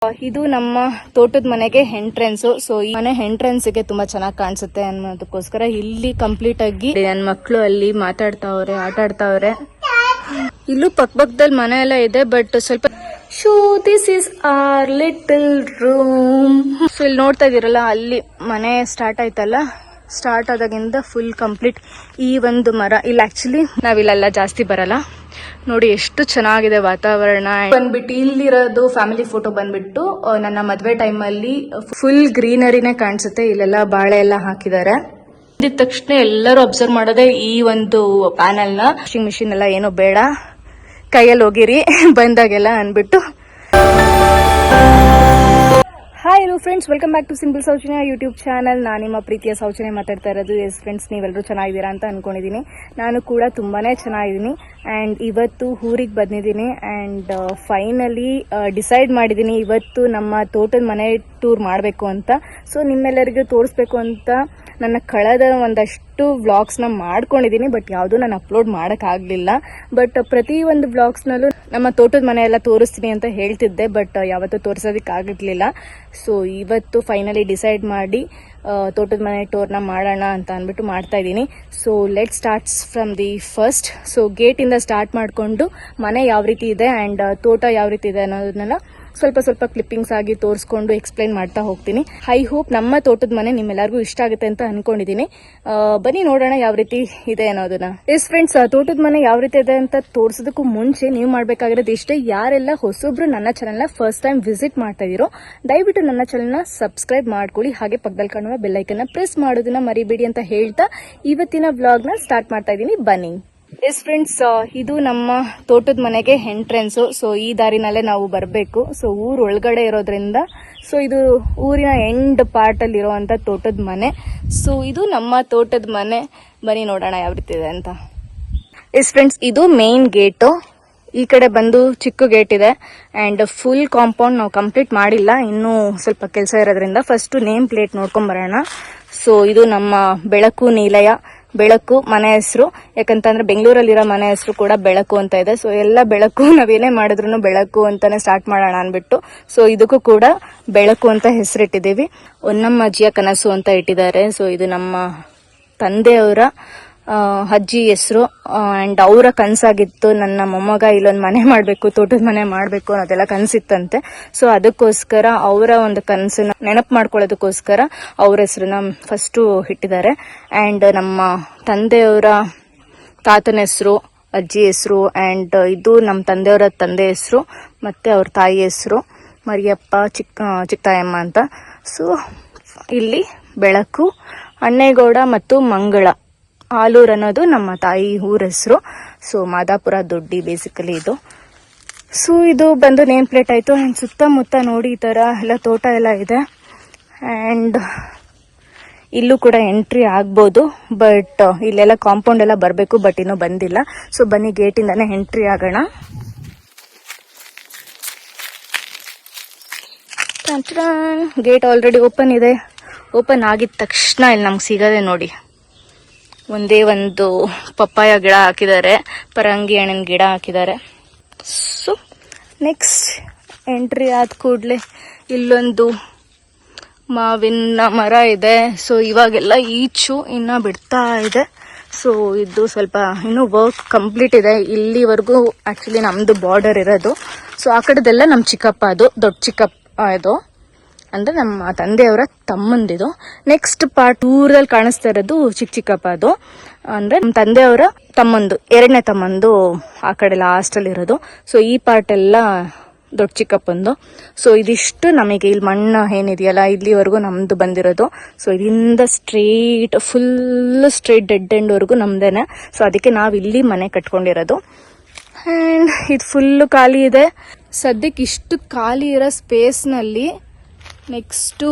ಇದು ನಮ್ಮ ತೋಟದ ಮನೆಗೆ ಎಂಟ್ರೆನ್ಸ್. ಸೊ ಈ ಮನೆ ಎಂಟ್ರೆನ್ಸ್ ಗೆ ತುಂಬಾ ಚೆನ್ನಾಗಿ ಕಾಣಿಸುತ್ತೆ ಅನ್ನೋದಕ್ಕೋಸ್ಕರ ಇಲ್ಲಿ ಕಂಪ್ಲೀಟ್ ಆಗಿ ನನ್ನ ಮಕ್ಕಳು ಅಲ್ಲಿ ಮಾತಾಡ್ತಾವ್ರೆ, ಆಟ ಆಡ್ತಾವ್ರೆ. ಇಲ್ಲೂ ಪಕ್ಕದಲ್ಲಿ ಮನೆ ಎಲ್ಲ ಇದೆ, ಬಟ್ ಸ್ವಲ್ಪ show this is are little room. So ಇಲ್ಲಿ ನೋಡ್ತಾ ಇದೀರಲ್ಲ, ಅಲ್ಲಿ ಮನೆ ಸ್ಟಾರ್ಟ್ ಆಯ್ತಲ್ಲ, ಸ್ಟಾರ್ಟ್ ಆದಾಗಿಂದ ಫುಲ್ ಕಂಪ್ಲೀಟ್ ಈ ಒಂದು ಮರ. ಇಲ್ಲಿ ಆಕ್ಚುಲಿ ನಾವಿಲ್ಲೆಲ್ಲ ಜಾಸ್ತಿ ಬರಲ್ಲ. ನೋಡಿ ಎಷ್ಟು ಚೆನ್ನಾಗಿದೆ ವಾತಾವರಣ. ಬಂದ್ಬಿಟ್ಟು ಇಲ್ಲಿರೋದು ಫ್ಯಾಮಿಲಿ ಫೋಟೋ ಬಂದ್ಬಿಟ್ಟು ನನ್ನ ಮದ್ವೆ ಟೈಮ್ ಅಲ್ಲಿ ಫುಲ್ ಗ್ರೀನರಿನೇ ಕಾಣಿಸುತ್ತೆ. ಇಲ್ಲೆಲ್ಲ ಬಾಳೆ ಎಲ್ಲ ಹಾಕಿದ್ದಾರೆ. ಇದ್ದ ತಕ್ಷಣ ಎಲ್ಲರೂ ಅಬ್ಸರ್ವ್ ಮಾಡೋದೇ ಈ ಒಂದು ಪ್ಯಾನಲ್ ನ. ವಾಷಿಂಗ್ ಮಿಷಿನ್ ಎಲ್ಲ ಏನೋ ಬೇಡ, ಕೈಯಲ್ಲಿ ಹೋಗಿರಿ ಬಂದಾಗೆಲ್ಲ ಅನ್ಬಿಟ್ಟು. Hi hello friends, welcome back to simple Souchanya YouTube channel. ನಾನು ನಿಮ್ಮ ಪ್ರೀತಿಯ ಸೌಚನ್ಯ ಮಾತಾಡ್ತಾ ಇರೋದು. ಎಸ್ ಫ್ರೆಂಡ್ಸ್, ನೀವೆಲ್ಲರೂ ಚೆನ್ನಾಗಿದ್ದೀರಾ ಅಂತ ಅನ್ಕೊಂಡಿದ್ದೀನಿ. ನಾನು ಕೂಡ ತುಂಬಾನೇ ಚೆನ್ನಾಗಿದ್ದೀನಿ. ಆ್ಯಂಡ್ ಇವತ್ತು ಊರಿಗೆ ಬಂದಿದ್ದೀನಿ ಆ್ಯಂಡ್ ಫೈನಲಿ ಡಿಸೈಡ್ ಮಾಡಿದ್ದೀನಿ ಇವತ್ತು ನಮ್ಮ ತೋಟದ ಮನೆ ಟೂರ್ ಮಾಡಬೇಕು ಅಂತ. ಸೊ ನಿಮ್ಮೆಲ್ಲರಿಗೂ ತೋರಿಸ್ಬೇಕು ಅಂತ ನನ್ನ ಕಳೆದ ಒಂದಷ್ಟು ವ್ಲಾಗ್ಸ್ನ ಮಾಡ್ಕೊಂಡಿದ್ದೀನಿ, ಬಟ್ ಯಾವುದೂ ನಾನು ಅಪ್ಲೋಡ್ ಮಾಡೋಕ್ಕಾಗಲಿಲ್ಲ. ಬಟ್ ಪ್ರತಿಯೊಂದು ವ್ಲಾಗ್ಸ್ನಲ್ಲೂ ನಮ್ಮ ತೋಟದ ಮನೆ ಎಲ್ಲ ತೋರಿಸ್ತೀನಿ ಅಂತ ಹೇಳ್ತಿದ್ದೆ, ಬಟ್ ಯಾವತ್ತೂ ತೋರಿಸೋದಕ್ಕಾಗಲಿಲ್ಲ. ಸೊ ಇವತ್ತು ಫೈನಲಿ ಡಿಸೈಡ್ ಮಾಡಿ ತೋಟದ ಮನೆ ಟೂರ್ನ ಮಾಡೋಣ ಅಂತ ಅಂದ್ಬಿಟ್ಟು ಮಾಡ್ತಾ ಇದ್ದೀನಿ. So let starts from the first. So ಗೇಟಿಂದ ಸ್ಟಾರ್ಟ್ ಮಾಡಿಕೊಂಡು ಮನೆ ಯಾವ ರೀತಿ ಇದೆ ಆ್ಯಂಡ್ ತೋಟ ಯಾವ ರೀತಿ ಇದೆ ಅನ್ನೋದನ್ನೆಲ್ಲ ಸ್ವಲ್ಪ ಕ್ಲಿಪ್ಪಿಂಗ್ಸ್ ಆಗಿ ತೋರಿಸ್ಕೊಂಡು ಎಕ್ಸ್ಪ್ಲೈನ್ ಮಾಡ್ತಾ ಹೋಗ್ತೀನಿ. ಐ ಹೋಪ್ ನಮ್ಮ ತೋಟದ ಮನೆ ನಿಮ್ಮೆಲ್ಲರಿಗೂ ಇಷ್ಟ ಆಗುತ್ತೆ ಅಂತ ಅನ್ಕೊಂಡಿದ್ದೀನಿ. ಬನ್ನಿ ನೋಡೋಣ ಯಾವ ರೀತಿ ಇದೆ ಅನ್ನೋದನ್ನ. ಎಸ್ ಫ್ರೆಂಡ್ಸ್, ತೋಟದ ಮನೆ ಯಾವ ರೀತಿ ಇದೆ ಅಂತ ತೋರಿಸೋದಕ್ಕೂ ಮುಂಚೆ ನೀವು ಮಾಡ್ಬೇಕಾಗಿರೋದು ಇಷ್ಟೇ. ಯಾರೆಲ್ಲ ಹೊಸೊಬ್ರು ನನ್ನ ಚಾನೆಲ್ನ ಫಸ್ಟ್ ಟೈಮ್ ವಿಸಿಟ್ ಮಾಡ್ತಾ ಇದೀರೋ ದಯವಿಟ್ಟು ನನ್ನ ಚಾನೆಲ್ನ ಸಬ್ಸ್ಕ್ರೈಬ್ ಮಾಡ್ಕೊಳ್ಳಿ, ಹಾಗೆ ಪಕ್ಕದಲ್ಲಿ ಕಾಣುವ ಬೆಲ್ ಐಕನ್ನ ಪ್ರೆಸ್ ಮಾಡೋದನ್ನ ಮರಿಬೇಡಿ ಅಂತ ಹೇಳ್ತಾ ಇವತ್ತಿನ ವ್ಲಾಗ್ನ ಸ್ಟಾರ್ಟ್ ಮಾಡ್ತಾ ಇದ್ದೀನಿ. ಬನ್ನಿ. ಎಸ್ ಫ್ರೆಂಡ್ಸ್, ಇದು ನಮ್ಮ ತೋಟದ ಮನೆಗೆ ಎಂಟ್ರೆನ್ಸ್. ಸೊ ಈ ದಾರಿನಲ್ಲೇ ನಾವು ಬರಬೇಕು. ಸೊ ಊರ್ ಒಳಗಡೆ ಇರೋದ್ರಿಂದ ಸೊ ಇದು ಊರಿನ ಎಂಡ್ ಪಾರ್ಟ್ ಅಲ್ಲಿ ಇರುವಂತ ತೋಟದ ಮನೆ. ಸೊ ಇದು ನಮ್ಮ ತೋಟದ ಮನೆ. ಬನ್ನಿ ನೋಡೋಣ ಯಾವ ರೀತಿ ಇದೆ ಅಂತ. ಎಸ್ ಫ್ರೆಂಡ್ಸ್, ಇದು ಮೇನ್ ಗೇಟ್. ಈ ಕಡೆ ಬಂದು ಚಿಕ್ಕ ಗೇಟ್ ಇದೆ ಅಂಡ್ ಫುಲ್ ಕಾಂಪೌಂಡ್ ನಾವು ಕಂಪ್ಲೀಟ್ ಮಾಡಿಲ್ಲ, ಇನ್ನೂ ಸ್ವಲ್ಪ ಕೆಲಸ ಇರೋದ್ರಿಂದ. ಫಸ್ಟ್ ನೇಮ್ ಪ್ಲೇಟ್ ನೋಡ್ಕೊಂಡ್ ಬರೋಣ. ಸೊ ಇದು ನಮ್ಮ ಬೆಳಕು ನಿಲಯ. ಬೆಳಕು ಮನೆ ಹೆಸರು, ಯಾಕಂತಂದ್ರೆ ಬೆಂಗಳೂರಲ್ಲಿರೋ ಮನೆ ಹೆಸರು ಕೂಡ ಬೆಳಕು ಅಂತ ಇದೆ. ಸೊ ಎಲ್ಲ ಬೆಳಕು, ನಾವೇನೇ ಮಾಡಿದ್ರು ಬೆಳಕು ಅಂತಾನೆ ಸ್ಟಾರ್ಟ್ ಮಾಡೋಣ ಅನ್ಬಿಟ್ಟು ಸೊ ಇದಕ್ಕೂ ಕೂಡ ಬೆಳಕು ಅಂತ ಹೆಸರಿಟ್ಟಿದ್ದೀವಿ. ಹೊನ್ನಮ್ಮ ಅಜ್ಜಿಯ ಕನಸು ಅಂತ ಇಟ್ಟಿದ್ದಾರೆ. ಸೊ ಇದು ನಮ್ಮ ತಂದೆಯವರ ಅಜ್ಜಿ ಹೆಸರು ಅಂಡ್ ಅವರ ಕನಸಾಗಿತ್ತು, ನನ್ನ ಮೊಮ್ಮಗ ಇಲ್ಲೊಂದು ಮನೆ ಮಾಡಬೇಕು, ತೋಟದ ಮನೆ ಮಾಡಬೇಕು ಅನ್ನೋದೆಲ್ಲ ಕನಸಿತ್ತಂತೆ. ಸೊ ಅದಕ್ಕೋಸ್ಕರ ಅವರ ಒಂದು ಕನಸನ್ನ ನೆನಪು ಮಾಡ್ಕೊಳ್ಳೋದಕ್ಕೋಸ್ಕರ ಅವ್ರ ಹೆಸರನ್ನ ಫಸ್ಟು ಇಟ್ಟಿದ್ದಾರೆ. ಅಂಡ್ ನಮ್ಮ ತಂದೆಯವರ ತಾತನ ಹೆಸರು, ಅಜ್ಜಿ ಹೆಸರು ಅಂಡ್ ಇದು ನಮ್ಮ ತಂದೆಯವರ ತಂದೆ ಹೆಸರು, ಮತ್ತೆ ಅವ್ರ ತಾಯಿ ಹೆಸರು ಮರಿಯಪ್ಪ ಚಿಕ್ಕತಾಯಮ್ಮ ಅಂತ. ಸೊ ಇಲ್ಲಿ ಬೆಳಕು, ಅಣ್ಣೇಗೌಡ ಮತ್ತು ಮಂಗಳ ಆಲೂರ್ ಅನ್ನೋದು ನಮ್ಮ ತಾಯಿ ಊರ ಹೆಸರು. ಸೊ ಮಾದಾಪುರ ದೊಡ್ಡಿ ಬೇಸಿಕಲಿ ಇದು. ಸೊ ಇದು ಬಂದು ನೇಮ್ ಪ್ಲೇಟ್ ಆಯ್ತು. ಅಂಡ್ ಸುತ್ತಮುತ್ತ ನೋಡಿ ಈ ತರ ಎಲ್ಲ ತೋಟ ಎಲ್ಲ ಇದೆ. ಅಂಡ್ ಇಲ್ಲೂ ಕೂಡ ಎಂಟ್ರಿ ಆಗ್ಬೋದು, ಬಟ್ ಇಲ್ಲೆಲ್ಲ ಕಾಂಪೌಂಡ್ ಎಲ್ಲ ಬರಬೇಕು, ಬಟ್ ಇನ್ನೂ ಬಂದಿಲ್ಲ. ಸೊ ಬನ್ನಿ ಗೇಟಿಂದಾನೆ ಎಂಟ್ರಿ ಆಗೋಣ. ಗೇಟ್ ಆಲ್ರೆಡಿ ಓಪನ್ ಇದೆ. ಓಪನ್ ಆಗಿದ ತಕ್ಷಣ ಇಲ್ಲಿ ನಮ್ಗೆ ಸಿಗದೆ ನೋಡಿ, ಒಂದೇ ಒಂದು ಪಪ್ಪಾಯ ಗಿಡ ಹಾಕಿದ್ದಾರೆ, ಪರಂಗಿ ಹಣ್ಣಿನ ಗಿಡ ಹಾಕಿದ್ದಾರೆ. ಸೊ ನೆಕ್ಸ್ಟ್ ಎಂಟ್ರಿ ಆದ ಕೂಡಲೇ ಇಲ್ಲೊಂದು ಮಾವಿನ ಮರ ಇದೆ. ಸೊ ಇವಾಗೆಲ್ಲ ಈಚು ಇನ್ನ ಬಿಡ್ತಾ ಇದೆ. ಸೊ ಇದು ಸ್ವಲ್ಪ ಇನ್ನೂ ವರ್ಕ್ ಕಂಪ್ಲೀಟ್ ಇದೆ. ಇಲ್ಲಿವರೆಗೂ ಆಕ್ಚುಲಿ ನಮ್ದು ಬಾರ್ಡರ್ ಇರೋದು. ಸೊ ಆ ಕಡೆದೆಲ್ಲ ನಮ್ಮ ಚಿಕ್ಕಪ್ಪ, ಅದು ದೊಡ್ಡ ಚಿಕ್ಕಪ್ಪ ಇದು ಅಂದ್ರೆ ನಮ್ಮ ತಂದೆಯವರ ತಮ್ಮಂದಿದು. ನೆಕ್ಸ್ಟ್ ಪಾರ್ಟ್ ಊರಲ್ಲಿ ಕಾಣಿಸ್ತಾ ಇರೋದು ಚಿಕ್ಕಪ್ಪ, ಅದು ಅಂದ್ರೆ ನಮ್ಮ ತಂದೆಯವರ ತಮ್ಮಂದು, ಎರಡನೇ ತಮ್ಮಂದು ಆ ಕಡೆ ಲಾಸ್ಟ್ ಅಲ್ಲಿ ಇರೋದು. ಸೊ ಈ ಪಾರ್ಟ್ ಎಲ್ಲ ದೊಡ್ಡ ಚಿಕ್ಕಪ್ಪಂದು. ಸೊ ಇದಿಷ್ಟು ನಮಗೆ ಇಲ್ಲಿ ಮಣ್ಣು ಏನಿದೆಯಲ್ಲ ಇಲ್ಲಿವರೆಗೂ ನಮ್ದು ಬಂದಿರೋದು. ಸೊ ಇದರಿಂದ straight full straight dead end ವರೆಗೂ ನಮ್ದೇನೆ. ಸೊ ಅದಕ್ಕೆ ನಾವ್ ಇಲ್ಲಿ ಮನೆ ಕಟ್ಕೊಂಡಿರೋದು. ಅಂಡ್ ಇದು ಫುಲ್ ಖಾಲಿ ಇದೆ ಸದ್ಯಕ್ಕೆ. ಇಷ್ಟು ಖಾಲಿ ಇರೋ ಸ್ಪೇಸ್ ನಲ್ಲಿ ನೆಕ್ಸ್ಟು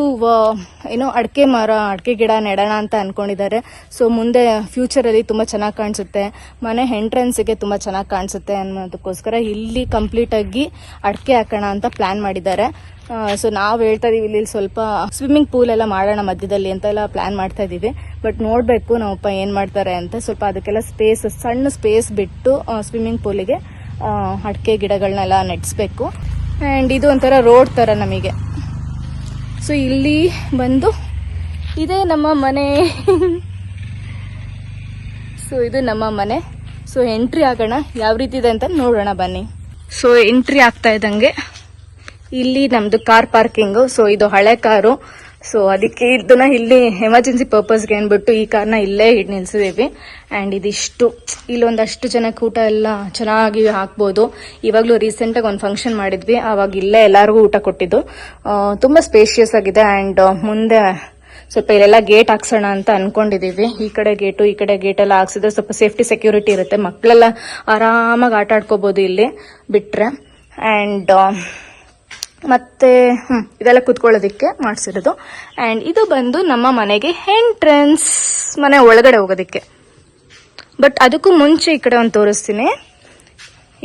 ಏನೋ ಅಡಿಕೆ ಮರ, ಅಡಿಕೆ ಗಿಡ ನೆಡೋಣ ಅಂತ ಅನ್ಕೊಂಡಿದ್ದಾರೆ. ಸೊ ಮುಂದೆ ಫ್ಯೂಚರಲ್ಲಿ ತುಂಬ ಚೆನ್ನಾಗಿ ಕಾಣಿಸುತ್ತೆ, ಮನೆ ಎಂಟ್ರೆನ್ಸ್ಗೆ ತುಂಬ ಚೆನ್ನಾಗಿ ಕಾಣಿಸುತ್ತೆ ಅನ್ನೋದಕ್ಕೋಸ್ಕರ ಇಲ್ಲಿ ಕಂಪ್ಲೀಟ್ ಆಗಿ ಅಡಿಕೆ ಹಾಕೋಣ ಅಂತ ಪ್ಲಾನ್ ಮಾಡಿದ್ದಾರೆ. ಸೊ ನಾವು ಹೇಳ್ತಾ ಇದೀವಿ ಇಲ್ಲಿ ಸ್ವಲ್ಪ ಸ್ವಿಮ್ಮಿಂಗ್ ಪೂಲ್ ಎಲ್ಲ ಮಾಡೋಣ ಮಧ್ಯದಲ್ಲಿ ಅಂತೆಲ್ಲ ಪ್ಲಾನ್ ಮಾಡ್ತಾ ಇದೀವಿ. ಬಟ್ ನೋಡ್ಬೇಕು ನಮ್ಮಪ್ಪ ಏನ್ ಮಾಡ್ತಾರೆ ಅಂತ. ಸ್ವಲ್ಪ ಅದಕ್ಕೆಲ್ಲ ಸ್ಪೇಸ್, ಸಣ್ಣ ಸ್ಪೇಸ್ ಬಿಟ್ಟು ಸ್ವಿಮ್ಮಿಂಗ್ ಪೂಲಿಗೆ ಅಡಿಕೆ ಗಿಡಗಳನ್ನೆಲ್ಲ ನೆಡ್ಸ್ಬೇಕು. ಆ್ಯಂಡ್ ಇದು ಒಂಥರ ರೋಡ್ ಥರ ನಮಗೆ. ಸೊ ಇಲ್ಲಿ ಬಂದು ಇದೇ ನಮ್ಮ ಮನೆ. ಸೊ ಇದು ನಮ್ಮ ಮನೆ. ಸೊ ಎಂಟ್ರಿ ಆಗೋಣ, ಯಾವ ರೀತಿ ಇದೆ ಅಂತ ನೋಡೋಣ ಬನ್ನಿ. ಸೊ ಎಂಟ್ರಿ ಆಗ್ತಾ ಇದ್ದಂಗೆ ಇಲ್ಲಿ ನಮ್ದು ಕಾರ್ ಪಾರ್ಕಿಂಗು. ಸೊ ಇದು ಹಳೆ ಕಾರು, ಸೊ ಅದಕ್ಕೆ ಇದನ್ನ ಇಲ್ಲಿ ಎಮರ್ಜೆನ್ಸಿ ಪರ್ಪಸ್ಗೆ ಅಂದ್ಬಿಟ್ಟು ಈ ಕಾರ್ನ ಇಲ್ಲೇ ಇಟ್ಟು ನಿಲ್ಸಿದೀವಿ. ಆ್ಯಂಡ್ ಇದಿಷ್ಟು ಇಲ್ಲೊಂದಷ್ಟು ಜನಕ್ಕೆ ಊಟ ಎಲ್ಲ ಚೆನ್ನಾಗಿ ಹಾಕ್ಬೋದು. ಇವಾಗಲೂ ರೀಸೆಂಟಾಗಿ ಒಂದು ಫಂಕ್ಷನ್ ಮಾಡಿದ್ವಿ, ಆವಾಗ ಇಲ್ಲೇ ಎಲ್ಲರಿಗೂ ಊಟ ಕೊಟ್ಟಿದ್ದು. ತುಂಬ ಸ್ಪೇಷಿಯಸ್ ಆಗಿದೆ. ಆ್ಯಂಡ್ ಮುಂದೆ ಸ್ವಲ್ಪ ಇಲ್ಲೆಲ್ಲ ಗೇಟ್ ಹಾಕ್ಸೋಣ ಅಂತ ಅನ್ಕೊಂಡಿದೀವಿ. ಈ ಕಡೆ ಗೇಟು ಈ ಕಡೆ ಗೇಟ್ ಎಲ್ಲ ಹಾಕ್ಸಿದ್ರೆ ಸ್ವಲ್ಪ ಸೇಫ್ಟಿ ಸೆಕ್ಯೂರಿಟಿ ಇರುತ್ತೆ, ಮಕ್ಕಳೆಲ್ಲ ಆರಾಮಾಗಿ ಆಟ ಆಡ್ಕೋಬಹುದು ಇಲ್ಲಿ ಬಿಟ್ರೆ. ಆ್ಯಂಡ್ ಮತ್ತೆ ಇದೆಲ್ಲ ಕುತ್ಕೊಳ್ಳೋದಿಕ್ಕೆ ಮಾಡಿಸಿರೋದು. ಆ್ಯಂಡ್ ಇದು ಬಂದು ನಮ್ಮ ಮನೆಗೆ ಎಂಟ್ರೆನ್ಸ್, ಮನೆ ಒಳಗಡೆ ಹೋಗೋದಿಕ್ಕೆ. ಬಟ್ ಅದಕ್ಕೂ ಮುಂಚೆ ಈ ಕಡೆ ಒಂದು ತೋರಿಸ್ತೀನಿ,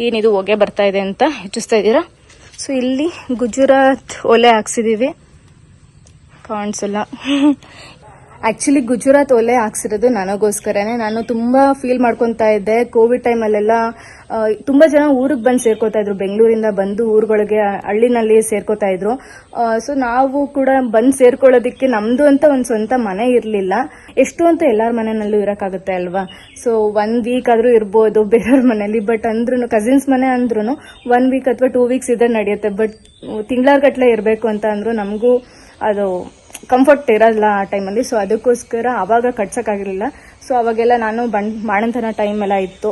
ಏನಿದು ಹೊಗೆ ಬರ್ತಾ ಇದೆ ಅಂತ ಹೆಚ್ಚಿಸ್ತಾ ಇದ್ದೀರಾ. ಸೊ ಇಲ್ಲಿ ಗುಜರಾತ್ ಒಲೆ ಹಾಕ್ಸಿದೀವಿ, ಕಾಣಿಸಲ್ಲ. ಆಕ್ಚುಲಿ ಗುಜರಾತ್ ಒಲೆ ಹಾಕ್ಸಿರೋದು ನನಗೋಸ್ಕರನೇ. ನಾನು ತುಂಬಾ ಫೀಲ್ ಮಾಡ್ಕೊತಾ ಇದ್ದೆ ಕೋವಿಡ್ ಟೈಮಲ್ಲೆಲ್ಲ. ತುಂಬಾ ಜನ ಊರಿಗೆ ಬಂದು ಸೇರ್ಕೋತಾ ಇದ್ರು, ಬೆಂಗಳೂರಿಂದ ಬಂದು ಊರುಗಳಿಗೆ ಹಳ್ಳಿನಲ್ಲಿ ಸೇರ್ಕೋತಾ ಇದ್ರು. ಸೊ ನಾವು ಕೂಡ ಬಂದು ಸೇರ್ಕೊಳ್ಳೋದಿಕ್ಕೆ ನಮ್ದು ಅಂತ ಒಂದು ಸ್ವಂತ ಮನೆ ಇರಲಿಲ್ಲ. ಎಷ್ಟು ಅಂತ ಎಲ್ಲಾರ ಮನೆಯಲ್ಲೂ ಇರೋಕ್ಕಾಗುತ್ತೆ ಅಲ್ವಾ. ಸೊ 1 ವೀಕ್ ಆದ್ರೂ ಇರ್ಬೋದು ಬೇರೆಯವ್ರ ಮನೇಲಿ. ಬಟ್ ಅಂದ್ರೂ ಕಸಿನ್ಸ್ ಮನೆ ಅಂದ್ರೂ 1 ವೀಕ್ ಅಥವಾ 2 ವೀಕ್ಸ್ ಇದ್ರೆ ನಡೆಯುತ್ತೆ. ಬಟ್ ತಿಂಗಳಾರ್ಗಟ್ಲೆ ಇರಬೇಕು ಅಂತ ಅಂದ್ರು ನಮಗೂ ಅದು ಕಂಫರ್ಟ್ ಇರಲ್ಲ ಆ ಟೈಮಲ್ಲಿ. ಸೊ ಅದಕ್ಕೋಸ್ಕರ ಅವಾಗ ಕಟ್ಸೋಕ್ಕಾಗಿರಲಿಲ್ಲ. ಸೊ ಅವಾಗೆಲ್ಲ ನಾನು ಬಾಣಂತನ ಟೈಮ್ ಎಲ್ಲ ಇತ್ತು,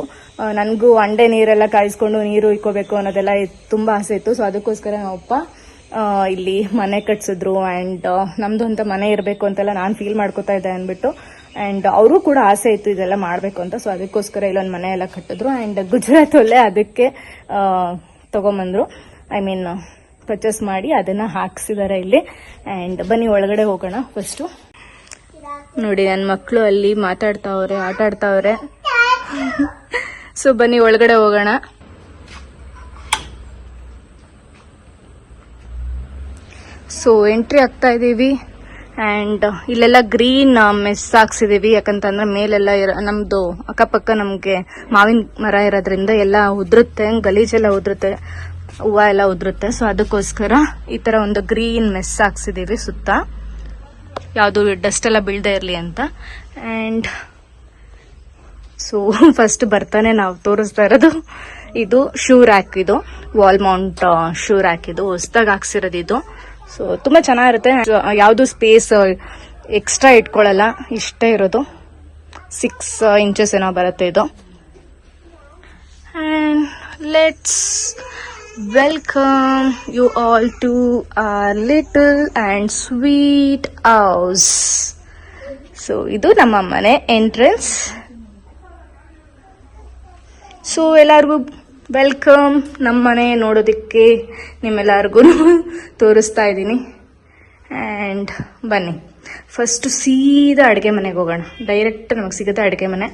ನನಗೂ ಅಂಡೆ ನೀರೆಲ್ಲ ಕಾಯಿಸ್ಕೊಂಡು ನೀರು ಇಕ್ಕೋಬೇಕು ಅನ್ನೋದೆಲ್ಲ ತುಂಬ ಆಸೆ ಇತ್ತು. ಸೊ ಅದಕ್ಕೋಸ್ಕರ ನಮ್ಮಪ್ಪ ಇಲ್ಲಿ ಮನೆ ಕಟ್ಸಿದ್ರು. ಆ್ಯಂಡ್ ನಮ್ಮದು ಅಂತ ಮನೆ ಇರಬೇಕು ಅಂತೆಲ್ಲ ನಾನು ಫೀಲ್ ಮಾಡ್ಕೋತಾ ಇದ್ದೆ ಅಂದ್ಬಿಟ್ಟು. ಆ್ಯಂಡ್ ಅವರು ಕೂಡ ಆಸೆ ಇತ್ತು ಇದೆಲ್ಲ ಮಾಡಬೇಕು ಅಂತ. ಸೊ ಅದಕ್ಕೋಸ್ಕರ ಇಲ್ಲೊಂದು ಮನೆ ಎಲ್ಲ ಕಟ್ಟಿದ್ರು. ಆ್ಯಂಡ್ ಗುಜರಾತ್ ಒಳ್ಳೆ ಅದಕ್ಕೆ ತೊಗೊಂಬಂದರು, ಪರ್ಚೇಸ್ ಮಾಡಿ ಅದನ್ನ ಹಾಕ್ಸಿದ್ದಾರೆ ಇಲ್ಲಿ. ಆ್ಯಂಡ್ ಬನ್ನಿ ಒಳಗಡೆ ಹೋಗೋಣ. ಫಸ್ಟು ನೋಡಿ ನನ್ನ ಮಕ್ಕಳು ಅಲ್ಲಿ ಮಾತಾಡ್ತಾವ್ರೆ, ಆಟ ಆಡ್ತಾವ್ರೆ. ಸೊ ಬನ್ನಿ ಒಳಗಡೆ ಹೋಗೋಣ. ಸೊ ಎಂಟ್ರಿ ಆಗ್ತಾ ಇದೀವಿ. ಆ್ಯಂಡ್ ಇಲ್ಲೆಲ್ಲ ಗ್ರೀನ್ ಮೆಸ್ ಹಾಕ್ಸಿದೀವಿ, ಯಾಕಂತಂದ್ರೆ ಮೇಲೆಲ್ಲ ನಮ್ದು ಅಕ್ಕಪಕ್ಕ ನಮ್ಗೆ ಮಾವಿನ ಮರ ಇರೋದ್ರಿಂದ ಎಲ್ಲ ಉದುರುತ್ತೆ, ಗಲೀಜೆಲ್ಲ ಉದುರುತ್ತೆ, ಹೂವು ಎಲ್ಲ ಉದುರುತ್ತೆ. ಸೊ ಅದಕ್ಕೋಸ್ಕರ ಈ ತರ ಒಂದು ಗ್ರೀನ್ ಮೆಸ್ ಹಾಕ್ಸಿದೀವಿ ಸುತ್ತ, ಯಾವುದು ಡಸ್ಟ್ ಎಲ್ಲ ಬೀಳದೆ ಇರಲಿ ಅಂತ. ಆ್ಯಂಡ್ ಸೊ ಫಸ್ಟ್ ಬರ್ತಾನೆ ನಾವು ತೋರಿಸ್ತಾ ಇರೋದು ಇದು ಶೂ ರ್ಯಾಕ್. ಇದು ವಾಲ್ ಮೌಂಟ್ ಶೂ ರ್ಯಾಕ್, ಇದು ಹೊಸದಾಗಿ ಹಾಕ್ಸಿರೋದು ಇದು. ಸೊ ತುಂಬಾ ಚೆನ್ನಾಗಿರುತ್ತೆ, ಯಾವುದು ಸ್ಪೇಸ್ ಎಕ್ಸ್ಟ್ರಾ ಇಟ್ಕೊಳ್ಳಲ್ಲ, ಇಷ್ಟೇ ಇರೋದು. 6 ಇಂಚಸ್ ಏನೋ ಬರುತ್ತೆ ಇದು. And let's welcome you all to our little and sweet house. So ಇದು ನಮ್ಮ ಮನೆ ಎಂಟ್ರೆನ್ಸ್. ಸೊ ಎಲ್ಲರಿಗೂ ವೆಲ್ಕಮ್ ನಮ್ಮ ಮನೆ ನೋಡೋದಕ್ಕೆ, ನಿಮ್ಮೆಲ್ಲರಿಗೂ ತೋರಿಸ್ತಾ ಇದ್ದೀನಿ. ಆ್ಯಂಡ್ ಬನ್ನಿ ಫಸ್ಟ್ ಸೀದಾ ಅಡುಗೆ ಮನೆಗೆ ಹೋಗೋಣ. ಡೈರೆಕ್ಟ್ ನಮಗೆ ಸಿಗುತ್ತೆ ಅಡುಗೆ ಮನೆ.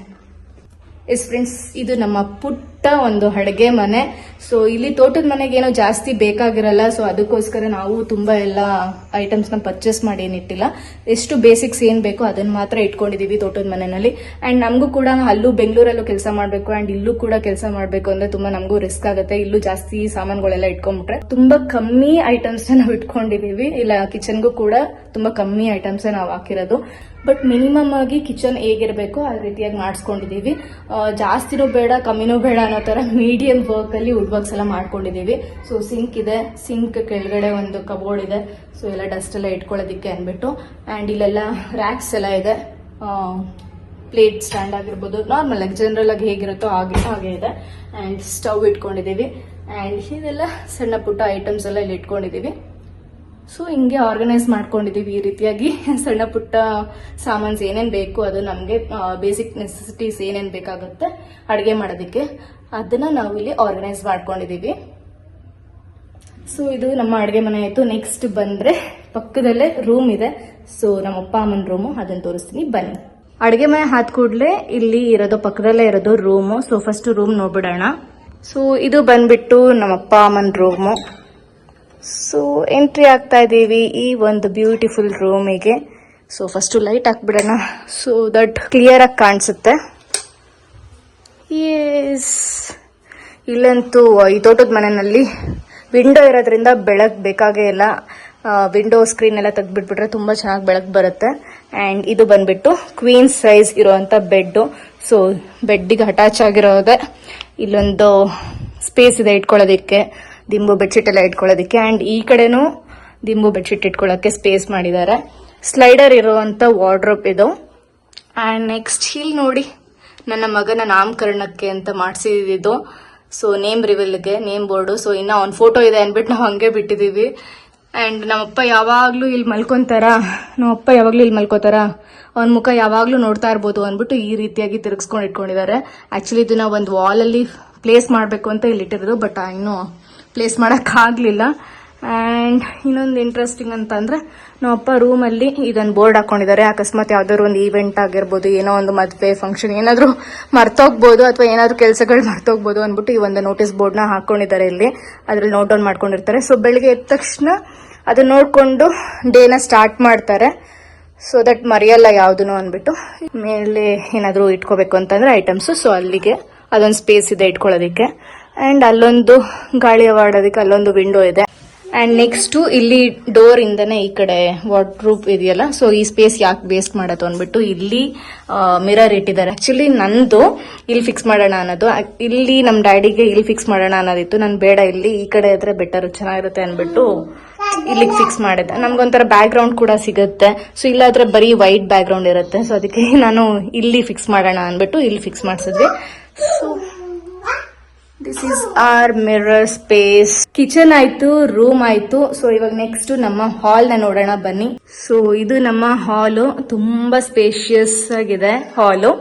ಎಸ್ ಫ್ರೆಂಡ್ಸ್, ಇದು ನಮ್ಮ ಪುಟ್ಟ ಒಂದು ಅಡುಗೆ ಮನೆ. ಸೊ ಇಲ್ಲಿ ತೋಟದ ಮನೆಗೆ ಏನೋ ಜಾಸ್ತಿ ಬೇಕಾಗಿರಲ್ಲ. ಸೊ ಅದಕ್ಕೋಸ್ಕರ ನಾವು ತುಂಬಾ ಎಲ್ಲ ಐಟಮ್ಸ್ ನ ಪರ್ಚೇಸ್ ಮಾಡಿ ಏನಿಟ್ಟಿಲ್ಲ, ಎಷ್ಟು ಬೇಸಿಕ್ಸ್ ಏನ್ ಬೇಕೋ ಅದನ್ನ ಮಾತ್ರ ಇಟ್ಕೊಂಡಿದೀವಿ ತೋಟದ ಮನೆಯಲ್ಲಿ. ಅಂಡ್ ನಮಗೂ ಕೂಡ ಅಲ್ಲೂ ಬೆಂಗಳೂರಲ್ಲೂ ಕೆಲಸ ಮಾಡ್ಬೇಕು ಅಂಡ್ ಇಲ್ಲೂ ಕೂಡ ಕೆಲಸ ಮಾಡ್ಬೇಕು ಅಂದ್ರೆ ತುಂಬಾ ನಮಗೂ ರಿಸ್ಕ್ ಆಗುತ್ತೆ. ಇಲ್ಲೂ ಜಾಸ್ತಿ ಸಾಮಾನುಗಳೆಲ್ಲ ಇಟ್ಕೊಂಡ್ಬಿಟ್ರೆ ತುಂಬಾ ಕಮ್ಮಿ ಐಟಮ್ಸ್ ನಾವು ಇಟ್ಕೊಂಡಿದೀವಿ. ಇಲ್ಲ ಕಿಚನ್ಗೂ ಕೂಡ ತುಂಬಾ ಕಮ್ಮಿ ಐಟಮ್ಸ್ ನಾವು ಹಾಕಿರೋದು. ಬಟ್ ಮಿನಿಮಮ್ ಆಗಿ ಕಿಚನ್ ಹೇಗಿರ್ಬೇಕು ಆ ರೀತಿಯಾಗಿ ಮಾಡಿಸ್ಕೊಂಡಿದೀವಿ. ಜಾಸ್ತಿನೂ ಬೇಡ ಕಮ್ಮಿನೂ ಬೇಡ ಅನ್ನೋ ತರ ಮೀಡಿಯಂ ವರ್ಕ್ ಅಲ್ಲಿ ವುಡ್ ವರ್ಕ್ಸ್ ಎಲ್ಲ ಮಾಡ್ಕೊಂಡಿದೀವಿ. ಸೊ ಸಿಂಕ್ ಇದೆ, ಸಿಂಕ್ ಕೆಳಗಡೆ ಒಂದು ಕಬೋರ್ಡ್ ಇದೆ. ಸೊ ಎಲ್ಲ ಡಸ್ಟ್ ಎಲ್ಲ ಇಟ್ಕೊಳ್ಳೋದಿಕ್ಕೆ ಅಂದ್ಬಿಟ್ಟು. ಅಂಡ್ ಇಲ್ಲೆಲ್ಲ ರ್ಯಾಕ್ಸ್ ಎಲ್ಲ ಇದೆ, ಪ್ಲೇಟ್ ಸ್ಟ್ಯಾಂಡ್ ಆಗಿರ್ಬೋದು, ನಾರ್ಮಲ್ ಆಗಿ ಜನರಲ್ ಆಗಿ ಹೇಗಿರುತ್ತೋ ಹಾಗೆ ಇದೆ. And stove ಇಟ್ಕೊಂಡಿದೀವಿ. ಅಂಡ್ ಇದೆಲ್ಲ ಸಣ್ಣ ಪುಟ್ಟ ಐಟಮ್ಸ್ ಎಲ್ಲ ಇಲ್ಲಿ ಇಟ್ಕೊಂಡಿದೀವಿ. ಸೊ ಹಿಂಗೆ ಆರ್ಗನೈಸ್ ಮಾಡ್ಕೊಂಡಿದೀವಿ ಈ ರೀತಿಯಾಗಿ. ಸಣ್ಣ ಪುಟ್ಟ ಸಾಮಾನ್ಸ್ ಏನೇನ್ ಬೇಕು, ಅದು ನಮ್ಗೆ ಬೇಸಿಕ್ ನೆಸೆಸಿಟೀಸ್ ಏನೇನ್ ಬೇಕಾಗುತ್ತೆ ಅಡುಗೆ ಮಾಡೋದಕ್ಕೆ, ಅದನ್ನ ನಾವು ಇಲ್ಲಿ ಆರ್ಗನೈಸ್ ಮಾಡ್ಕೊಂಡಿದೀವಿ. ಸೊ ಇದು ನಮ್ಮ ಅಡುಗೆ ಮನೆ ಆಯ್ತು. ನೆಕ್ಸ್ಟ್ ಬಂದ್ರೆ ಪಕ್ಕದಲ್ಲೇ ರೂಮ್ ಇದೆ. ಸೊ ನಮ್ಮ ಅಪ್ಪ ಅಮ್ಮನ ರೂಮು, ಅದನ್ನ ತೋರಿಸ್ತೀನಿ ಬನ್ನಿ. ಅಡುಗೆ ಮನೆ ಆದ ಕೂಡಲೇ ಇಲ್ಲಿ ಇರೋದು ಪಕ್ಕದಲ್ಲೇ ಇರೋದು ರೂಮು. ಸೊ ಫಸ್ಟ್ ರೂಮ್ ನೋಡ್ಬಿಡೋಣ. ಸೊ ಇದು ಬಂದ್ಬಿಟ್ಟು ನಮ್ಮ ಅಪ್ಪ ಅಮ್ಮನ ರೂಮು. ಸೊ ಎಂಟ್ರಿ ಆಗ್ತಾ ಇದ್ದೀವಿ ಈ ಒಂದು ಬ್ಯೂಟಿಫುಲ್ ರೂಮಿಗೆ. ಸೊ ಫಸ್ಟ್ ಲೈಟ್ ಹಾಕ್ಬಿಡೋಣ, ಸೊ ದಟ್ ಕ್ಲಿಯರ್ ಆಗಿ ಕಾಣಿಸುತ್ತೆ. ಎಸ್, ಇಲ್ಲಂತೂ ಈ ತೋಟದ ಮನೆಯಲ್ಲಿ ವಿಂಡೋ ಇರೋದ್ರಿಂದ ಬೆಳಕು ಬೇಕಾಗೇ ಇಲ್ಲ. ವಿಂಡೋ ಸ್ಕ್ರೀನ್ ಎಲ್ಲ ತೆಗ್ದ್ಬಿಟ್ಬಿಟ್ರೆ ತುಂಬಾ ಚೆನ್ನಾಗಿ ಬೆಳಕು ಬರುತ್ತೆ. ಅಂಡ್ ಇದು ಬಂದ್ಬಿಟ್ಟು ಕ್ವೀನ್ ಸೈಜ್ ಇರುವಂತ ಬೆಡ್. ಸೊ ಬೆಡ್ಗೆ ಅಟ್ಯಾಚ್ ಆಗಿರೋದೆ ಇಲ್ಲೊಂದು ಸ್ಪೇಸ್ ಇದೆ ಇಟ್ಕೊಳ್ಳೋದಿಕ್ಕೆ, ದಿಂಬು ಬೆಡ್ಶೀಟ್ ಎಲ್ಲ ಇಟ್ಕೊಳ್ಳೋದಿಕ್ಕೆ. ಅಂಡ್ ಈ ಕಡೆನೂ ದಿಂಬು ಬೆಡ್ಶೀಟ್ ಇಟ್ಕೊಳ್ಳೋಕೆ ಸ್ಪೇಸ್ ಮಾಡಿದ್ದಾರೆ. ಸ್ಲೈಡರ್ ಇರುವಂತ ವಾರ್ಡ್ರೋಬ್ ಇದು. ಅಂಡ್ ನೆಕ್ಸ್ಟ್ ಇಲ್ಲಿ ನೋಡಿ, ನನ್ನ ಮಗನ ನಾಮಕರಣಕ್ಕೆ ಅಂತ ಮಾಡಿಸಿದ್ದು. ಸೊ ನೇಮ್ ರಿವೀಲ್ಗೆ ನೇಮ್ ಬೋರ್ಡು. ಸೊ ಇನ್ನ ಅವ್ನ ಫೋಟೋ ಇದೆ ಅನ್ಬಿಟ್ಟು ನಾವು ಹಂಗೆ ಬಿಟ್ಟಿದೀವಿ. ಅಂಡ್ ನಮ್ಮಪ್ಪ ಯಾವಾಗ್ಲೂ ಇಲ್ಲಿ ಮಲ್ಕೋತಾರ, ಅವನ ಮುಖ ಯಾವಾಗ್ಲೂ ನೋಡ್ತಾ ಇರ್ಬೋದು ಅಂದ್ಬಿಟ್ಟು ಈ ರೀತಿಯಾಗಿ ತಿರುಗಿಸ್ಕೊಂಡು ಇಟ್ಕೊಂಡಿದ್ದಾರೆ. ಆಕ್ಚುಲಿ ಇದನ್ನ ಒಂದು ವಾಲ್ ಅಲ್ಲಿ ಪ್ಲೇಸ್ ಮಾಡ್ಬೇಕು ಅಂತ ಇಲ್ಲಿ ಇಟ್ಟಿರೋದು, ಬಟ್ ಇನ್ನು ಪ್ಲೇಸ್ ಮಾಡಕ್ ಆಗ್ಲಿಲ್ಲ. ಅಂಡ್ ಇನ್ನೊಂದು ಇಂಟ್ರೆಸ್ಟಿಂಗ್ ಅಂತ ಅಂದ್ರೆ ನಮ್ಮಪ್ಪ ರೂಮ್ ಅಲ್ಲಿ ಇದೊಂದು ಬೋರ್ಡ್ ಹಾಕೊಂಡಿದ್ದಾರೆ. ಅಕಸ್ಮಾತ್ ಯಾವ್ದಾದ್ರು ಒಂದು ಈವೆಂಟ್ ಆಗಿರ್ಬೋದು, ಏನೋ ಒಂದು ಮದ್ವೆ ಫಂಕ್ಷನ್ ಏನಾದ್ರು ಮರ್ತೋಗ್ಬೋದು ಅಥವಾ ಏನಾದ್ರು ಕೆಲಸಗಳು ಮರ್ತೋಗ್ಬೋದು ಅಂದ್ಬಿಟ್ಟು ಈ ಒಂದು ನೋಟಿಸ್ ಬೋರ್ಡ್ ನ ಹಾಕೊಂಡಿದ್ದಾರೆ. ಇಲ್ಲಿ ಅದ್ರಲ್ಲಿ ನೋಟ್ ಡೌನ್ ಮಾಡ್ಕೊಂಡಿರ್ತಾರೆ. ಸೊ ಬೆಳಿಗ್ಗೆ ಎದ್ದ ತಕ್ಷಣ ಅದನ್ನ ನೋಡ್ಕೊಂಡು ಡೇನ ಸ್ಟಾರ್ಟ್ ಮಾಡ್ತಾರೆ. ಸೊ ದಟ್ ಮರೆಯಲ್ಲ ಯಾವ್ದನು ಅಂದ್ಬಿಟ್ಟು. ಮೇಲೆ ಏನಾದ್ರು ಇಟ್ಕೋಬೇಕು ಅಂತಂದ್ರೆ ಐಟಮ್ಸ್, ಸೊ ಅಲ್ಲಿಗೆ ಅದೊಂದು ಸ್ಪೇಸ್ ಇದೆ ಇಟ್ಕೊಳ್ಳೋದಿಕ್ಕೆ. ಅಂಡ್ ಅಲ್ಲೊಂದು ಗಾಳಿ ಆಡೋದಕ್ಕೆ ಅಲ್ಲೊಂದು ವಿಂಡೋ ಇದೆ. ಅಂಡ್ ನೆಕ್ಸ್ಟ್ ಇಲ್ಲಿ ಡೋರ್ ಇಂದನೇ ಈ ಕಡೆ ವಾರ್ಡ್ರೋಬ್ ಇದೆಯಲ್ಲ, ಸೊ ಈ ಸ್ಪೇಸ್ ಯಾಕೆ ವೇಸ್ಟ್ ಮಾಡೋದು ಅಂದ್ಬಿಟ್ಟು ಇಲ್ಲಿ ಮಿರರ್ ಇಟ್ಟಿದ್ದಾರೆ. ಆಕ್ಚುಲಿ ನಂದು ಇಲ್ಲಿ ಫಿಕ್ಸ್ ಮಾಡೋಣ ಅನ್ನೋದು, ಇಲ್ಲಿ ನಮ್ ಡ್ಯಾಡಿಗೆ ಇಲ್ಲಿ ಫಿಕ್ಸ್ ಮಾಡೋಣ ಅನ್ನೋದಿತ್ತು. ನನ್ ಬೇಡ, ಇಲ್ಲಿ ಈ ಕಡೆ ಇದ್ರೆ ಬೆಟರ್, ಚೆನ್ನಾಗಿರುತ್ತೆ ಅನ್ಬಿಟ್ಟು ಇಲ್ಲಿಗೆ ಫಿಕ್ಸ್ ಮಾಡಿದೆ. ನಮ್ಗೊಂಥರ ಬ್ಯಾಕ್ ಗ್ರೌಂಡ್ ಕೂಡ ಸಿಗುತ್ತೆ. ಸೊ ಇಲ್ಲಾದ್ರೆ ಬರೀ white background. So ಅದಕ್ಕೆ ನಾನು ಇಲ್ಲಿ ಫಿಕ್ಸ್ ಮಾಡೋಣ ಅನ್ಬಿಟ್ಟು ಇಲ್ಲಿ ಫಿಕ್ಸ್ ಮಾಡಿಸಿದ್ವಿ. So this is our mirror space. Kitchen ಆಯ್ತು, ರೂಮ್ ಆಯ್ತು. ಸೊ ಇವಾಗ ನೆಕ್ಸ್ಟ್ ನಮ್ಮ ಹಾಲ್ ನ ನೋಡೋಣ ಬನ್ನಿ. ಸೊ ಇದು ನಮ್ಮ ಹಾಲು, ತುಂಬಾ ಸ್ಪೇಷಿಯಸ್ ಆಗಿದೆ ಹಾಲು.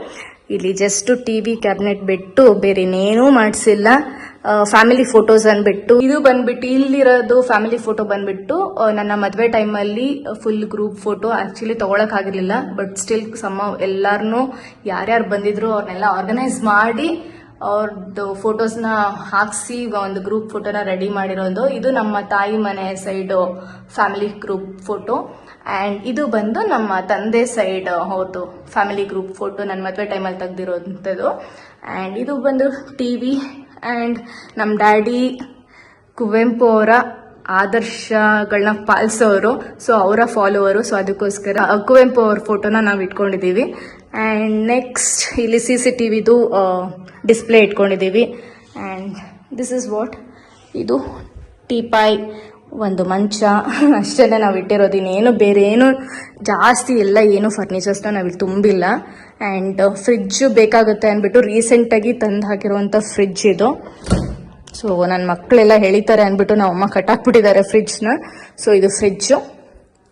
ಇಲ್ಲಿ ಜಸ್ಟ್ ಟಿವಿ ಕ್ಯಾಬಿನೆಟ್ ಬಿಟ್ಟು ಬೇರೆ ಇನ್ನೇನೂ ಮಾಡಿಸಿಲ್ಲ. ಫ್ಯಾಮಿಲಿ ಫೋಟೋಸ್ ಅನ್ಬಿಟ್ಟು ಇದು ಬಂದ್ಬಿಟ್ಟು ಇಲ್ಲಿರೋದು ಫ್ಯಾಮಿಲಿ ಫೋಟೋ ಬಂದ್ಬಿಟ್ಟು ನನ್ನ ಮದ್ವೆ ಟೈಮ್ ಅಲ್ಲಿ ಫುಲ್ ಗ್ರೂಪ್ ಫೋಟೋ. ಆಕ್ಚುಲಿ ತಗೊಳಕ್ ಆಗಿರ್ಲಿಲ್ಲ, ಬಟ್ ಸ್ಟಿಲ್ ಎಲ್ಲಾರನು ಯಾರ್ಯಾರು ಬಂದಿದ್ರು ಅವ್ರನ್ನೆಲ್ಲ ಆರ್ಗನೈಸ್ ಮಾಡಿ ಅವ್ರದ್ದು ಫೋಟೋಸ್ನ ಹಾಕ್ಸಿ ಒಂದು ಗ್ರೂಪ್ ಫೋಟೋನ ರೆಡಿ ಮಾಡಿರೋದು. ಇದು ನಮ್ಮ ತಾಯಿ ಮನೆ side family group photo. And ಇದು ಬಂದು ನಮ್ಮ ತಂದೆ ಸೈಡ್ ಅವ್ರದ್ದು ಫ್ಯಾಮಿಲಿ ಗ್ರೂಪ್ ಫೋಟೋ, ನನ್ನ ಮದುವೆ ಟೈಮಲ್ಲಿ ತೆಗ್ದಿರೋಂಥದ್ದು. ಅಂಡ್ ಇದು ಬಂದು ಟಿವಿ. ಅಂಡ್ ನಮ್ಮ ಡ್ಯಾಡಿ ಕುವೆಂಪು ಅವರ ಆದರ್ಶಗಳನ್ನ ಪಾಲಿಸೋರು, ಸೊ ಅವರ ಫಾಲೋವರು. ಸೊ ಅದಕ್ಕೋಸ್ಕರ ಕುವೆಂಪು ಅವ್ರ ಫೋಟೋನ ನಾವು ಇಟ್ಕೊಂಡಿದ್ದೀವಿ. ಅಂಡ್ ನೆಕ್ಸ್ಟ್ ಇಲ್ಲಿ CCTVದು ಡಿಸ್ಪ್ಲೇ ಇಟ್ಕೊಂಡಿದ್ದೀವಿ. ಅಂಡ್ ದಿಸ್ ಇಸ್ ವಾಟ್, ಇದು ಟೀಪಾಯ್, ಒಂದು ಮಂಚ ಅಷ್ಟೇ ನಾವು ಇಟ್ಟಿರೋದು. ಇನ್ನೇನು ಬೇರೆ ಏನು ಜಾಸ್ತಿ ಎಲ್ಲ ಏನು ಫರ್ನಿಚರ್ಸ್ನ ನಾವಿಲ್ಲಿ ತುಂಬಿಲ್ಲ. ಅಂಡ್ ಫ್ರಿಡ್ಜ್ ಬೇಕಾಗುತ್ತೆ ಅಂದ್ಬಿಟ್ಟು ರೀಸೆಂಟಾಗಿ ತಂದು ಹಾಕಿರುವಂಥ ಫ್ರಿಡ್ಜ್ ಇದು. ಸೊ ನನ್ನ ಮಕ್ಕಳೆಲ್ಲ ಹೇಳಿತಾರೆ ಅಂದ್ಬಿಟ್ಟು ನಾವು ಅಮ್ಮ ಕಟ್ಟಾಕ್ಬಿಟ್ಟಿದ್ದಾರೆ ಫ್ರಿಡ್ಜ್ನ. ಸೊ ಇದು ಫ್ರಿಡ್ಜ್.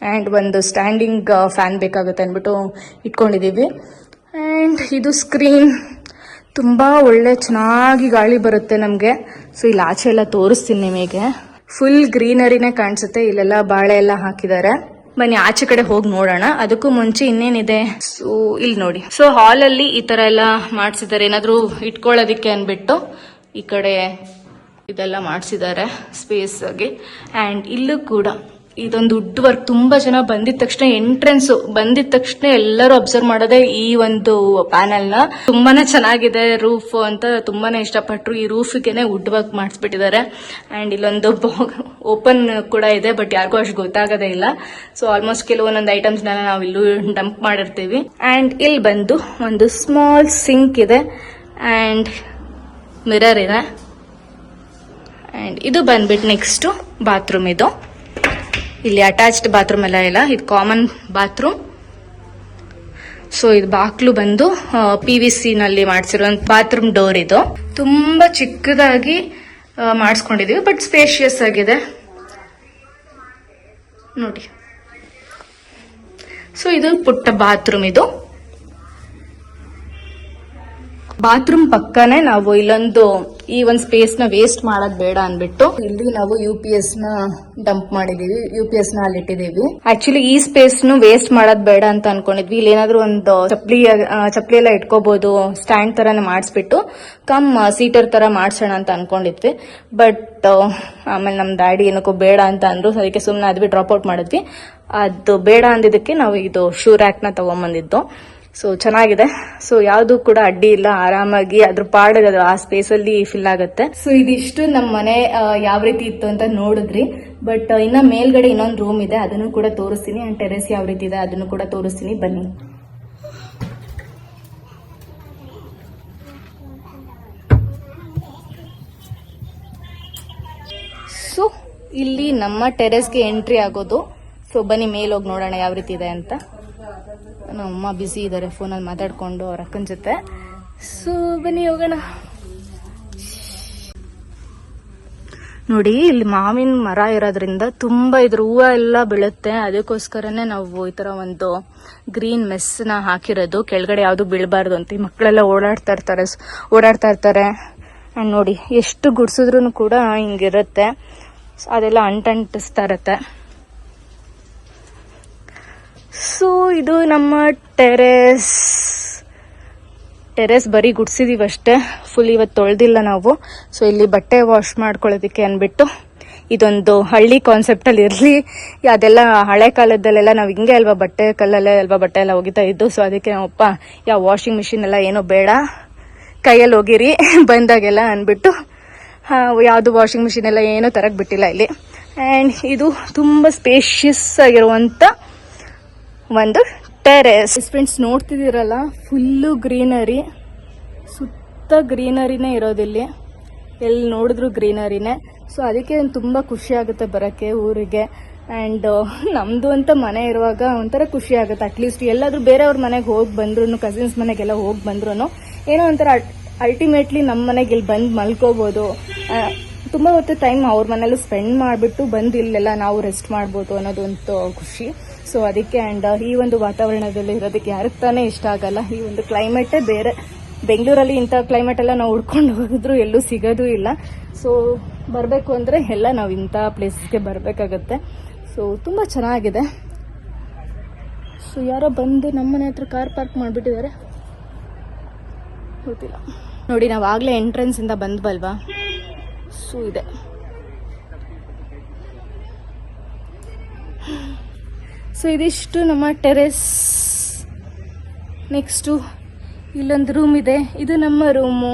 ಆ್ಯಂಡ್ ಒಂದು ಸ್ಟ್ಯಾಂಡಿಂಗ್ ಫ್ಯಾನ್ ಬೇಕಾಗುತ್ತೆ ಅಂದ್ಬಿಟ್ಟು ಇಟ್ಕೊಂಡಿದ್ದೀವಿ. ಆ್ಯಂಡ್ ಇದು ಸ್ಕ್ರೀನ್, ತುಂಬ ಒಳ್ಳೆ ಚೆನ್ನಾಗಿ ಗಾಳಿ ಬರುತ್ತೆ ನಮಗೆ. ಸೊ ಇಲ್ಲಿ ಆಚೆ ಎಲ್ಲ ತೋರಿಸ್ತೀನಿ ನಿಮಗೆ. ಫುಲ್ ಗ್ರೀನರಿನೇ ಕಾಣಿಸುತ್ತೆ. ಇಲ್ಲೆಲ್ಲ ಬಾಳೆ ಎಲ್ಲ ಹಾಕಿದ್ದಾರೆ. ಬನ್ನಿ ಆಚೆ ಕಡೆ ಹೋಗಿ ನೋಡೋಣ. ಅದಕ್ಕೂ ಮುಂಚೆ ಇನ್ನೇನಿದೆ, ಸೊ ಇಲ್ಲಿ ನೋಡಿ. ಸೊ ಹಾಲಲ್ಲಿ ಈ ತರ ಎಲ್ಲ ಮಾಡಿಸಿದ್ದಾರೆ, ಏನಾದರೂ ಇಟ್ಕೊಳ್ಳೋದಿಕ್ಕೆ ಅಂದ್ಬಿಟ್ಟು ಈ ಕಡೆ ಇದೆಲ್ಲ ಮಾಡಿಸಿದ್ದಾರೆ ಸ್ಪೇಸ್ ಆಗಿ. ಆ್ಯಂಡ್ ಇಲ್ಲೂ ಕೂಡ ಇದೊಂದು ವುಡ್ ವರ್ಕ್. ತುಂಬಾ ಜನ ಬಂದಿದ ತಕ್ಷಣ ಎಂಟ್ರೆನ್ಸ್ ಬಂದಿದ ತಕ್ಷಣ ಎಲ್ಲರೂ ಅಬ್ಸರ್ವ್ ಮಾಡೋದೇ ಈ ಒಂದು ಪ್ಯಾನಲ್ ನ. ತುಂಬಾನೇ ಚೆನ್ನಾಗಿದೆ ರೂಫ್ ಅಂತ ತುಂಬಾನೇ ಇಷ್ಟಪಟ್ರು. ಈ ರೂಫ್ಗೆನೆ ವುಡ್ ವರ್ಕ್ ಮಾಡಿಸ್ಬಿಟ್ಟಿದ್ದಾರೆ. ಅಂಡ್ ಇಲ್ಲೊಂದು ಓಪನ್ ಕೂಡ ಇದೆ, ಬಟ್ ಯಾರಿಗೂ ಅಷ್ಟು ಗೊತ್ತಾಗೋದೇ ಇಲ್ಲ. ಸೊ ಆಲ್ಮೋಸ್ಟ್ ಕೆಲವೊಂದೊಂದು ಐಟಮ್ಸ್ ನಾವು ಇಲ್ಲೂ ಡಂಪ್ ಮಾಡಿರ್ತೀವಿ. ಅಂಡ್ ಇಲ್ಲಿ ಬಂದು ಒಂದು ಸ್ಮಾಲ್ ಸಿಂಕ್ ಇದೆ. ಅಂಡ್ ಮಿರರ್ ಇದೆ. ಅಂಡ್ ಇದು ಬಂದ್ಬಿಟ್ಟು ನೆಕ್ಸ್ಟ್ ಬಾತ್ರೂಮ್. ಇದು ಇಲ್ಲಿ ಅಟ್ಯಾಚ್ಡ್ ಬಾತ್ರೂಮ್ ಎಲ್ಲ ಇಲ್ಲ, ಇದು ಕಾಮನ್ ಬಾತ್ರೂಮ್. ಸೊ ಇದು ಬಾಕ್ಲು ಬಂದು PVC ನಲ್ಲಿ ಮಾಡಿಸಿರೋ ಬಾತ್ರೂಮ್ ಡೋರ್. ಇದು ತುಂಬಾ ಚಿಕ್ಕದಾಗಿ ಮಾಡಿಸ್ಕೊಂಡಿದೀವಿ, ಬಟ್ ಸ್ಪೇಷಿಯಸ್ ಆಗಿದೆ ನೋಡಿ. ಸೊ ಇದು ಪುಟ್ಟ ಬಾತ್ರೂಮ್. ಇದು ಬಾತ್ರೂಮ್ ಪಕ್ಕನೆ ನಾವು ಇಲ್ಲೊಂದು ಈ ಒಂದು ಸ್ಪೇಸ್ ನ ವೇಸ್ಟ್ ಮಾಡೋದ್ ಬೇಡ ಅನ್ಬಿಟ್ಟು ಇಲ್ಲಿ ನಾವು UPS ನ ಡಂಪ್ ಮಾಡಿದೀವಿ. UPS ನ ಅಲ್ಲಿ ಇಟ್ಟಿದೀವಿ. ಆಕ್ಚುಲಿ ಈ ಸ್ಪೇಸ್ ನು ವೇಸ್ಟ್ ಮಾಡೋದ್ ಬೇಡ ಅಂತ ಅನ್ಕೊಂಡಿದ್ವಿ. ಇಲ್ಲಿ ಏನಾದ್ರು ಒಂದು ಚಪ್ಲಿ ಎಲ್ಲ ಇಟ್ಕೋಬಹುದು, ಸ್ಟ್ಯಾಂಡ್ ತರಾನ ಮಾಡಿಸ್ಬಿಟ್ಟು ಸೀಟರ್ ತರ ಮಾಡ್ಸೋಣ ಅಂತ ಅನ್ಕೊಂಡಿದ್ವಿ. ಬಟ್ ಆಮೇಲೆ ನಮ್ ಡ್ಯಾಡಿ ಏನಕ್ಕೋ ಬೇಡ ಅಂತ ಅಂದ್ರು. ಅದಕ್ಕೆ ಸುಮ್ನೆ ಅದ್ವಿ ಡ್ರಾಪ್ ಔಟ್ ಮಾಡಿದ್ವಿ. ಅದು ಬೇಡ ಅಂದಿದ್ದಕ್ಕೆ ನಾವು ಇದು ಶೂ ರ್ಯಾಕ್ ನ ತಗೊಂಡ್ಬಂದಿದ್ದು. ಸೊ ಚೆನ್ನಾಗಿದೆ. ಸೊ ಯಾವುದು ಕೂಡ ಅಡ್ಡಿ ಇಲ್ಲ, ಆರಾಮಾಗಿ ಅದ್ರ ಪಾಡಿಗೆ ಅದು ಆ ಸ್ಪೇಸಲ್ಲಿ ಫಿಲ್ ಆಗುತ್ತೆ. ಸೊ ಇದಿಷ್ಟು ನಮ್ಮ ಮನೆ ಯಾವ ರೀತಿ ಇತ್ತು ಅಂತ ನೋಡಿದ್ರಿ. ಬಟ್ ಇನ್ನ ಮೇಲ್ಗಡೆ ಇನ್ನೊಂದು ರೂಮ್ ಇದೆ, ಅದನ್ನು ಕೂಡ ತೋರಿಸ್ತೀನಿ. ಅಂಡ್ ಟೆರೆಸ್ ಯಾವ ರೀತಿ ಇದೆ ಅದನ್ನು ಕೂಡ ತೋರಿಸ್ತೀನಿ, ಬನ್ನಿ. ಸೊ ಇಲ್ಲಿ ನಮ್ಮ ಟೆರೆಸ್ಗೆ ಎಂಟ್ರಿ ಆಗೋದು. ಸೊ ಬನ್ನಿ ಮೇಲೆ ಹೋಗಿ ನೋಡೋಣ ಯಾವ ರೀತಿ ಇದೆ ಅಂತ. ನಮ್ಮಮ್ಮ ಬ್ಯುಸಿ ಇದ್ದಾರೆ ಫೋನಲ್ಲಿ ಮಾತಾಡ್ಕೊಂಡು ಅವ್ರ ಅಕ್ಕನ ಜೊತೆ. ಸೊ ಬನ್ನಿ ಹೋಗೋಣ. ನೋಡಿ ಇಲ್ಲಿ ಮಾವಿನ ಮರ ಇರೋದ್ರಿಂದ ತುಂಬಾ ಇದ್ರ ಹೂವು ಎಲ್ಲ ಬೀಳುತ್ತೆ. ಅದಕ್ಕೋಸ್ಕರನೇ ನಾವು ಈ ತರ ಒಂದು ಗ್ರೀನ್ ಮೆಸ್ನ ಹಾಕಿರೋದು, ಕೆಳಗಡೆ ಯಾವ್ದು ಬೀಳಬಾರ್ದು ಅಂತ. ಮಕ್ಕಳೆಲ್ಲ ಓಡಾಡ್ತಾ ಇರ್ತಾರೆ. ಅಂಡ್ ನೋಡಿ ಎಷ್ಟು ಗುಡ್ಸಿದ್ರು ಕೂಡ ಹಿಂಗಿರುತ್ತೆ, ಅದೆಲ್ಲ ಅಂಟಿಸ್ತಾ ಇರತ್ತೆ. ಸೊ ಇದು ನಮ್ಮ ಟೆರೆಸ್ ಬರೀ ಗುಡ್ಸಿದೀವಿ ಅಷ್ಟೇ, ಫುಲ್ ಇವತ್ತು ತೊಳೆದಿಲ್ಲ ನಾವು. ಸೊ ಇಲ್ಲಿ ಬಟ್ಟೆ ವಾಶ್ ಮಾಡ್ಕೊಳ್ಳೋದಕ್ಕೆ ಅಂದ್ಬಿಟ್ಟು ಇದೊಂದು ಹಳ್ಳಿ ಕಾನ್ಸೆಪ್ಟ್ ಅಲ್ಲಿ ಇರ್ಲಿ. ಅದೆಲ್ಲ ಹಳೆ ಕಾಲದಲ್ಲೆಲ್ಲ ನಾವು ಹಿಂಗೆ ಅಲ್ವಾ, ಬಟ್ಟೆ ಕಲ್ಲಲ್ಲೇ ಅಲ್ವಾ ಬಟ್ಟೆ ಎಲ್ಲ ಒಗಿತಾ ಇದ್ದು. ಸೊ ಅದಕ್ಕೆ ನಮ್ಮಪ್ಪ ಯಾವ ವಾಷಿಂಗ್ ಮಿಷಿನ್ ಎಲ್ಲ ಏನೋ ಬೇಡ, ಕೈಯಲ್ಲಿ ಹೋಗಿರಿ ಬಂದಾಗೆಲ್ಲ ಅಂದ್ಬಿಟ್ಟು ಯಾವುದು ವಾಷಿಂಗ್ ಮಿಷಿನ್ ಎಲ್ಲ ಏನೋ ತರಕ್ ಬಿಟ್ಟಿಲ್ಲ ಇಲ್ಲಿ. ಅಂಡ್ ಇದು ತುಂಬಾ ಸ್ಪೇಷಿಯಸ್ ಆಗಿರುವಂತ ಒಂದು ಟೆರೆಸ್. ಫ್ರೆಂಡ್ಸ್ ನೋಡ್ತಿದ್ದೀರಲ್ಲ, ಫುಲ್ಲು ಗ್ರೀನರಿ, ಸುತ್ತ ಗ್ರೀನರಿನೇ ಇರೋದಿಲ್ಲಿ, ಎಲ್ಲಿ ನೋಡಿದ್ರು ಗ್ರೀನರಿನೇ. ಸೊ ಅದಕ್ಕೆ ತುಂಬಾ ಖುಷಿ ಆಗುತ್ತೆ ಬರೋಕ್ಕೆ ಊರಿಗೆ. ಆ್ಯಂಡ್ ನಮ್ಮದು ಅಂತ ಮನೆ ಇರುವಾಗ ಒಂಥರ ಖುಷಿ ಆಗುತ್ತೆ. ಅಟ್ಲೀಸ್ಟ್ ಎಲ್ಲಾದರೂ ಬೇರೆಯವ್ರ ಮನೆಗೆ ಹೋಗಿ ಬಂದ್ರು, ಕಸಿನ್ಸ್ ಮನೆಗೆಲ್ಲ ಹೋಗಿ ಬಂದ್ರು ಏನೋ ಒಂಥರ ಅಲ್ಟಿಮೇಟ್ಲಿ ನಮ್ಮ ಮನೆಗೆ ಇಲ್ಲಿ ಬಂದು ಮಲ್ಕೋಬೋದು. ತುಂಬ ಹೊತ್ತು ಟೈಮ್ ಅವ್ರ ಮನೇಲೂ ಸ್ಪೆಂಡ್ ಮಾಡಿಬಿಟ್ಟು ಬಂದು ಇಲ್ಲೆಲ್ಲ ನಾವು ರೆಸ್ಟ್ ಮಾಡ್ಬೋದು ಅನ್ನೋದೊಂದು ಖುಷಿ. ಸೊ ಅದಕ್ಕೆ. ಆ್ಯಂಡ್ ಈ ಒಂದು ವಾತಾವರಣದಲ್ಲಿ ಇರೋದಕ್ಕೆ ಯಾರಿಗೆ ತಾನೇ ಇಷ್ಟ ಆಗಲ್ಲ. ಈ ಒಂದು ಕ್ಲೈಮೇಟೇ ಬೇರೆ. ಬೆಂಗಳೂರಲ್ಲಿ ಇಂಥ ಕ್ಲೈಮೇಟ್ ಎಲ್ಲ ನಾವು ಹುಡ್ಕೊಂಡು ಹೋಗಿದ್ರು ಎಲ್ಲೂ ಸಿಗೋದು ಇಲ್ಲ. ಸೊ ಬರಬೇಕು ಅಂದರೆ ಎಲ್ಲ ನಾವು ಇಂಥ ಪ್ಲೇಸ್ಗೆ ಬರಬೇಕಾಗತ್ತೆ. ಸೊ ತುಂಬ ಚೆನ್ನಾಗಿದೆ. ಸೊ ಯಾರೋ ಬಂದು ನಮ್ಮನೆ ಹತ್ರ ಕಾರ್ ಪಾರ್ಕ್ ಮಾಡಿಬಿಟ್ಟಿದ್ದಾರೆ, ಗೊತ್ತಿಲ್ಲ. ನೋಡಿ ನಾವು ಆಗಲೇ ಎಂಟ್ರೆನ್ಸಿಂದ ಬಂದ್ವಲ್ವಾ, ಸೊ ಇದೆ. ಸೊ ಇದಿಷ್ಟು ನಮ್ಮ ಟೆರೆಸ್. ನೆಕ್ಸ್ಟು ಇಲ್ಲೊಂದು ರೂಮ್ ಇದೆ, ಇದು ನಮ್ಮ ರೂಮು.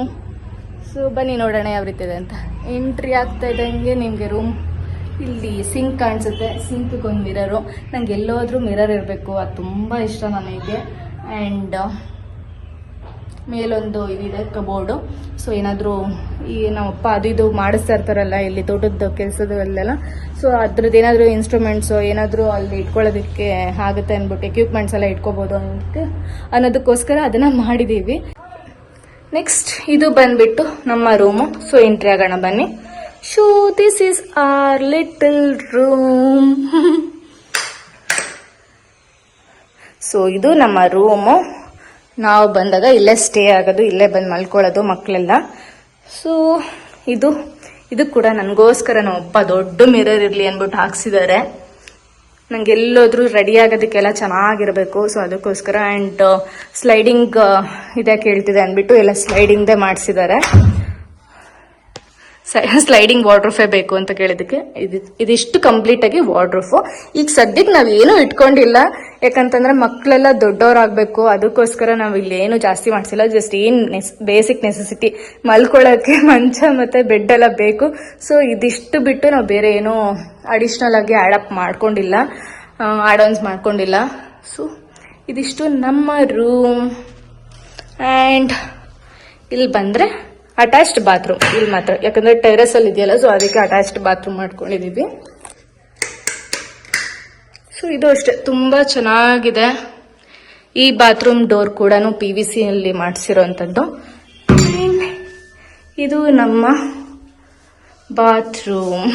ಸೊ ಬನ್ನಿ ನೋಡೋಣ ಯಾವ ರೀತಿ ಇದೆ ಅಂತ. ಎಂಟ್ರಿ ಆಗ್ತಾ ಇದ್ದಂಗೆ ನಿಮಗೆ ರೂಮ್, ಇಲ್ಲಿ ಸಿಂಕ್ ಕಾಣಿಸುತ್ತೆ. ಸಿಂಕ್ಗೆ ಒಂದು ಮಿರರು, ನಂಗೆ ಎಲ್ಲೋದ್ರೂ ಮಿರರ್ ಇರಬೇಕು, ಅದು ತುಂಬ ಇಷ್ಟ ನನಗೆ. ಆ್ಯಂಡ್ ಮೇಲೊಂದು ಇದಿದೆ ಕಬೋರ್ಡು. ಸೊ ಏನಾದರೂ ಈ ನಮ್ಮಪ್ಪ ಅದು ಇದು ಮಾಡಿಸ್ತಾ ಇರ್ತಾರಲ್ಲ ಇಲ್ಲಿ ತೋಟದ ಕೆಲಸದಲ್ಲೆಲ್ಲ, ಸೊ ಅದ್ರದ್ದು ಏನಾದರೂ ಇನ್ಸ್ಟ್ರೂಮೆಂಟ್ಸು ಏನಾದರೂ ಅಲ್ಲಿ ಇಟ್ಕೊಳ್ಳೋದಕ್ಕೆ ಆಗುತ್ತೆ ಅಂದ್ಬಿಟ್ಟು ಎಕ್ವಿಪ್ಮೆಂಟ್ಸ್ ಎಲ್ಲ ಇಟ್ಕೋಬೋದು ಅನ್ನೋದಕ್ಕೋಸ್ಕರ ಅದನ್ನು ಮಾಡಿದ್ದೀವಿ. ನೆಕ್ಸ್ಟ್ ಇದು ಬಂದ್ಬಿಟ್ಟು ನಮ್ಮ ರೂಮು. ಸೊ ಎಂಟ್ರಿ ಆಗೋಣ ಬನ್ನಿ. So this is are little room. So ಇದು ನಮ್ಮ ರೂಮು. ನಾವು ಬಂದಾಗ ಇಲ್ಲೇ ಸ್ಟೇ ಆಗೋದು, ಇಲ್ಲೇ ಬಂದು ಮಲ್ಕೊಳ್ಳೋದು ಮಕ್ಕಳೆಲ್ಲ. ಸೊ ಇದು ಕೂಡ ನನಗೋಸ್ಕರ ನಮ್ಮಪ್ಪ ದೊಡ್ಡ ಮಿರರ್ ಇರಲಿ ಅಂದ್ಬಿಟ್ಟು ಹಾಕ್ಸಿದ್ದಾರೆ. ನಂಗೆ ಎಲ್ಲೋದ್ರೂ ರೆಡಿ ಆಗೋದಕ್ಕೆಲ್ಲ ಚೆನ್ನಾಗಿರಬೇಕು. ಸೊ ಅದಕ್ಕೋಸ್ಕರ. ಆ್ಯಂಡ್ ಸ್ಲೈಡಿಂಗ್ ಇದಕ್ಕೆ ಹೇಳ್ತಿದೆ ಅಂದ್ಬಿಟ್ಟು ಎಲ್ಲ ಸ್ಲೈಡಿಂಗ್ದೇ ಮಾಡಿಸಿದ್ದಾರೆ. ಸ್ಲೈಡಿಂಗ್ ವಾರ್ಡ್ರೂಫೇ ಬೇಕು ಅಂತ ಕೇಳಿದಕ್ಕೆ ಇದಿಷ್ಟು ಕಂಪ್ಲೀಟ್ ಆಗಿ ವಾರ್ಡ್ರೂಫು. ಈಗ ಸದ್ಯಕ್ಕೆ ನಾವು ಏನೂ ಇಟ್ಕೊಂಡಿಲ್ಲ, ಯಾಕಂತಂದ್ರೆ ಮಕ್ಕಳೆಲ್ಲ ದೊಡ್ಡವರಾಗಬೇಕು, ಅದಕ್ಕೋಸ್ಕರ ನಾವು ಇಲ್ಲಿ ಏನು ಜಾಸ್ತಿ ಮಾಡಿಸಿಲ್ಲ. ಜಸ್ಟ್ ಏನು ಬೇಸಿಕ್ ನೆಸೆಸಿಟಿ ಮಲ್ಕೊಳ್ಳೋಕ್ಕೆ ಮಂಚ ಮತ್ತೆ ಬೆಡ್ ಎಲ್ಲ ಬೇಕು. ಸೊ ಇದಿಷ್ಟು ಬಿಟ್ಟು ನಾವು ಬೇರೆ ಏನೋ ಅಡಿಷ್ನಲ್ ಆಗಿ ಆ್ಯಡ್ ಆನ್ಸ್ ಮಾಡ್ಕೊಂಡಿಲ್ಲ. ಸೊ ಇದಿಷ್ಟು ನಮ್ಮ ರೂಮ್. ಆ್ಯಂಡ್ ಇಲ್ಲಿ ಬಂದರೆ ಅಟ್ಯಾಚ್ಡ್ ಬಾತ್ರೂಮ್ ಇಲ್ಲಿ ಮಾತ್ರ, ಯಾಕಂದ್ರೆ ಟೆರೆಸ್ ಅಲ್ಲಿ ಇದೆಯಲ್ಲ, ಸೊ ಅದಕ್ಕೆ ಅಟ್ಯಾಚ್ಡ್ ಬಾತ್ರೂಮ್ ಮಾಡ್ಕೊಂಡಿದೀವಿ. ಸೊ ಇದು ಅಷ್ಟೇ ತುಂಬಾ ಚೆನ್ನಾಗಿದೆ. ಈ ಬಾತ್ರೂಮ್ ಡೋರ್ ಕೂಡ PVC ಅಲ್ಲಿ ಮಾಡಿಸಿರೋಂಥದ್ದು. ಇದು ನಮ್ಮ ಬಾತ್ರೂಮ್.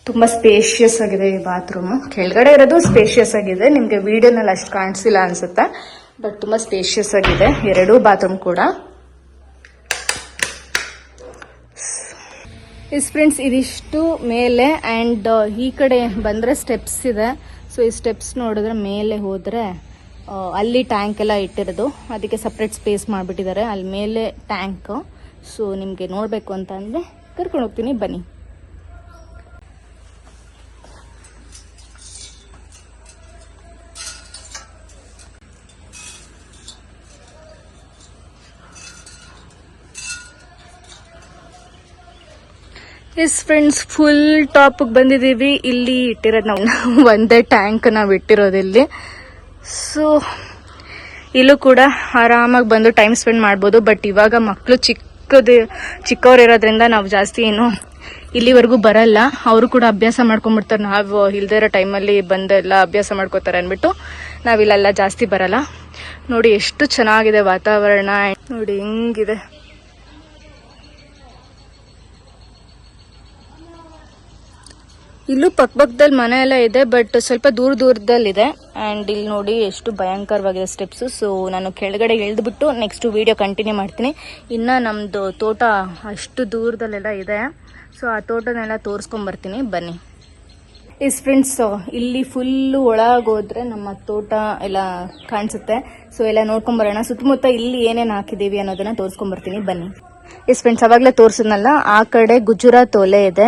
ತುಂಬಾ ಸ್ಪೇಷಿಯಸ್ ಆಗಿದೆ ಈ ಬಾತ್ರೂಮ್. ಕೆಳಗಡೆ ಇರೋದು ಸ್ಪೇಷಿಯಸ್ ಆಗಿದೆ, ನಿಮ್ಗೆ ವಿಡಿಯೋನಲ್ಲಿ ಅಷ್ಟು ಕಾಣಿಸಿಲ್ಲ ಅನ್ಸುತ್ತೆ, ಬಟ್ ತುಂಬಾ ಸ್ಪೇಷಿಯಸ್ ಆಗಿದೆ ಎರಡೂ ಬಾತ್ರೂಮ್ ಕೂಡ. ಫ್ರೆಂಡ್ಸ್ ಇದಿಷ್ಟು ಮೇಲೆ. ಆ್ಯಂಡ್ ಈ ಕಡೆ ಬಂದರೆ ಸ್ಟೆಪ್ಸ್ ಇದೆ. ಸೊ ಈ ಸ್ಟೆಪ್ಸ್ ನೋಡಿದ್ರೆ ಮೇಲೆ ಹೋದರೆ ಅಲ್ಲಿ ಟ್ಯಾಂಕ್ ಎಲ್ಲ ಇಟ್ಟಿರೋದು, ಅದಕ್ಕೆ ಸಪ್ರೇಟ್ ಸ್ಪೇಸ್ ಮಾಡಿಬಿಟ್ಟಿದ್ದಾರೆ ಅಲ್ಲಿ ಮೇಲೆ ಟ್ಯಾಂಕ್. ಸೊ ನಿಮಗೆ ನೋಡಬೇಕು ಅಂತ ಅಂದರೆ ಕರ್ಕೊಂಡು ಹೋಗ್ತೀನಿ, ಬನ್ನಿ. ಎಸ್ ಫ್ರೆಂಡ್ಸ್, ಫುಲ್ ಟಾಪಿಗೆ ಬಂದಿದ್ದೀವಿ. ಇಲ್ಲಿ ಇಟ್ಟಿರೋದು ನಾವು ಒಂದೇ ಟ್ಯಾಂಕ್ ನಾವು ಇಟ್ಟಿರೋದಿಲ್ಲಿ. ಸೊ ಇಲ್ಲೂ ಕೂಡ ಆರಾಮಾಗಿ ಬಂದು ಟೈಮ್ ಸ್ಪೆಂಡ್ ಮಾಡ್ಬೋದು. ಬಟ್ ಇವಾಗ ಮಕ್ಕಳು ಚಿಕ್ಕವ್ರು ಇರೋದ್ರಿಂದ ನಾವು ಜಾಸ್ತಿ ಏನು ಇಲ್ಲಿವರೆಗೂ ಬರಲ್ಲ. ಅವರು ಕೂಡ ಅಭ್ಯಾಸ ಮಾಡ್ಕೊಂಡ್ಬಿಡ್ತಾರೆ, ನಾವು ಇಲ್ದೇ ಇರೋ ಟೈಮಲ್ಲಿ ಬಂದೆಲ್ಲ ಅಭ್ಯಾಸ ಮಾಡ್ಕೋತಾರೆ ಅಂದ್ಬಿಟ್ಟು ನಾವಿಲ್ಲೆಲ್ಲ ಜಾಸ್ತಿ ಬರಲ್ಲ. ನೋಡಿ ಎಷ್ಟು ಚೆನ್ನಾಗಿದೆ ವಾತಾವರಣ, ನೋಡಿ ಹೆಂಗಿದೆ. ಇಲ್ಲೂ ಪಕ್ಕದಲ್ಲಿ ಮನೆ ಎಲ್ಲ ಇದೆ, ಬಟ್ ಸ್ವಲ್ಪ ದೂರದಲ್ಲಿದೆ. ಆ್ಯಂಡ್ ಇಲ್ಲಿ ನೋಡಿ ಎಷ್ಟು ಭಯಂಕರವಾಗಿದೆ ಸ್ಟೆಪ್ಸು. ಸೊ ನಾನು ಕೆಳಗಡೆ ಇಳಿದ್ಬಿಟ್ಟು ನೆಕ್ಸ್ಟ್ ವಿಡಿಯೋ ಕಂಟಿನ್ಯೂ ಮಾಡ್ತೀನಿ. ಇನ್ನು ನಮ್ಮದು ತೋಟ ಅಷ್ಟು ದೂರದಲ್ಲೆಲ್ಲ ಇದೆ. ಸೊ ಆ ತೋಟನೆಲ್ಲ ತೋರಿಸ್ಕೊಂಬರ್ತೀನಿ, ಬನ್ನಿ. ಎಸ್ ಫ್ರೆಂಡ್ಸ್, ಇಲ್ಲಿ ಫುಲ್ಲು ಒಳಗೋದ್ರೆ ನಮ್ಮ ತೋಟ ಎಲ್ಲ ಕಾಣಿಸುತ್ತೆ. ಸೊ ಎಲ್ಲ ನೋಡ್ಕೊಂಬರೋಣ. ಸುತ್ತಮುತ್ತ ಇಲ್ಲಿ ಏನೇನು ಹಾಕಿದ್ದೀವಿ ಅನ್ನೋದನ್ನ ತೋರಿಸ್ಕೊಂಬರ್ತೀನಿ, ಬನ್ನಿ. ಎಸ್ ಫ್ರೆಂಡ್ಸ್, ಅವಾಗಲೇ ತೋರಿಸಿದ್ನಲ್ಲ, ಆ ಕಡೆ ಗುಜರಾತ್ ಒಲೆ ಇದೆ,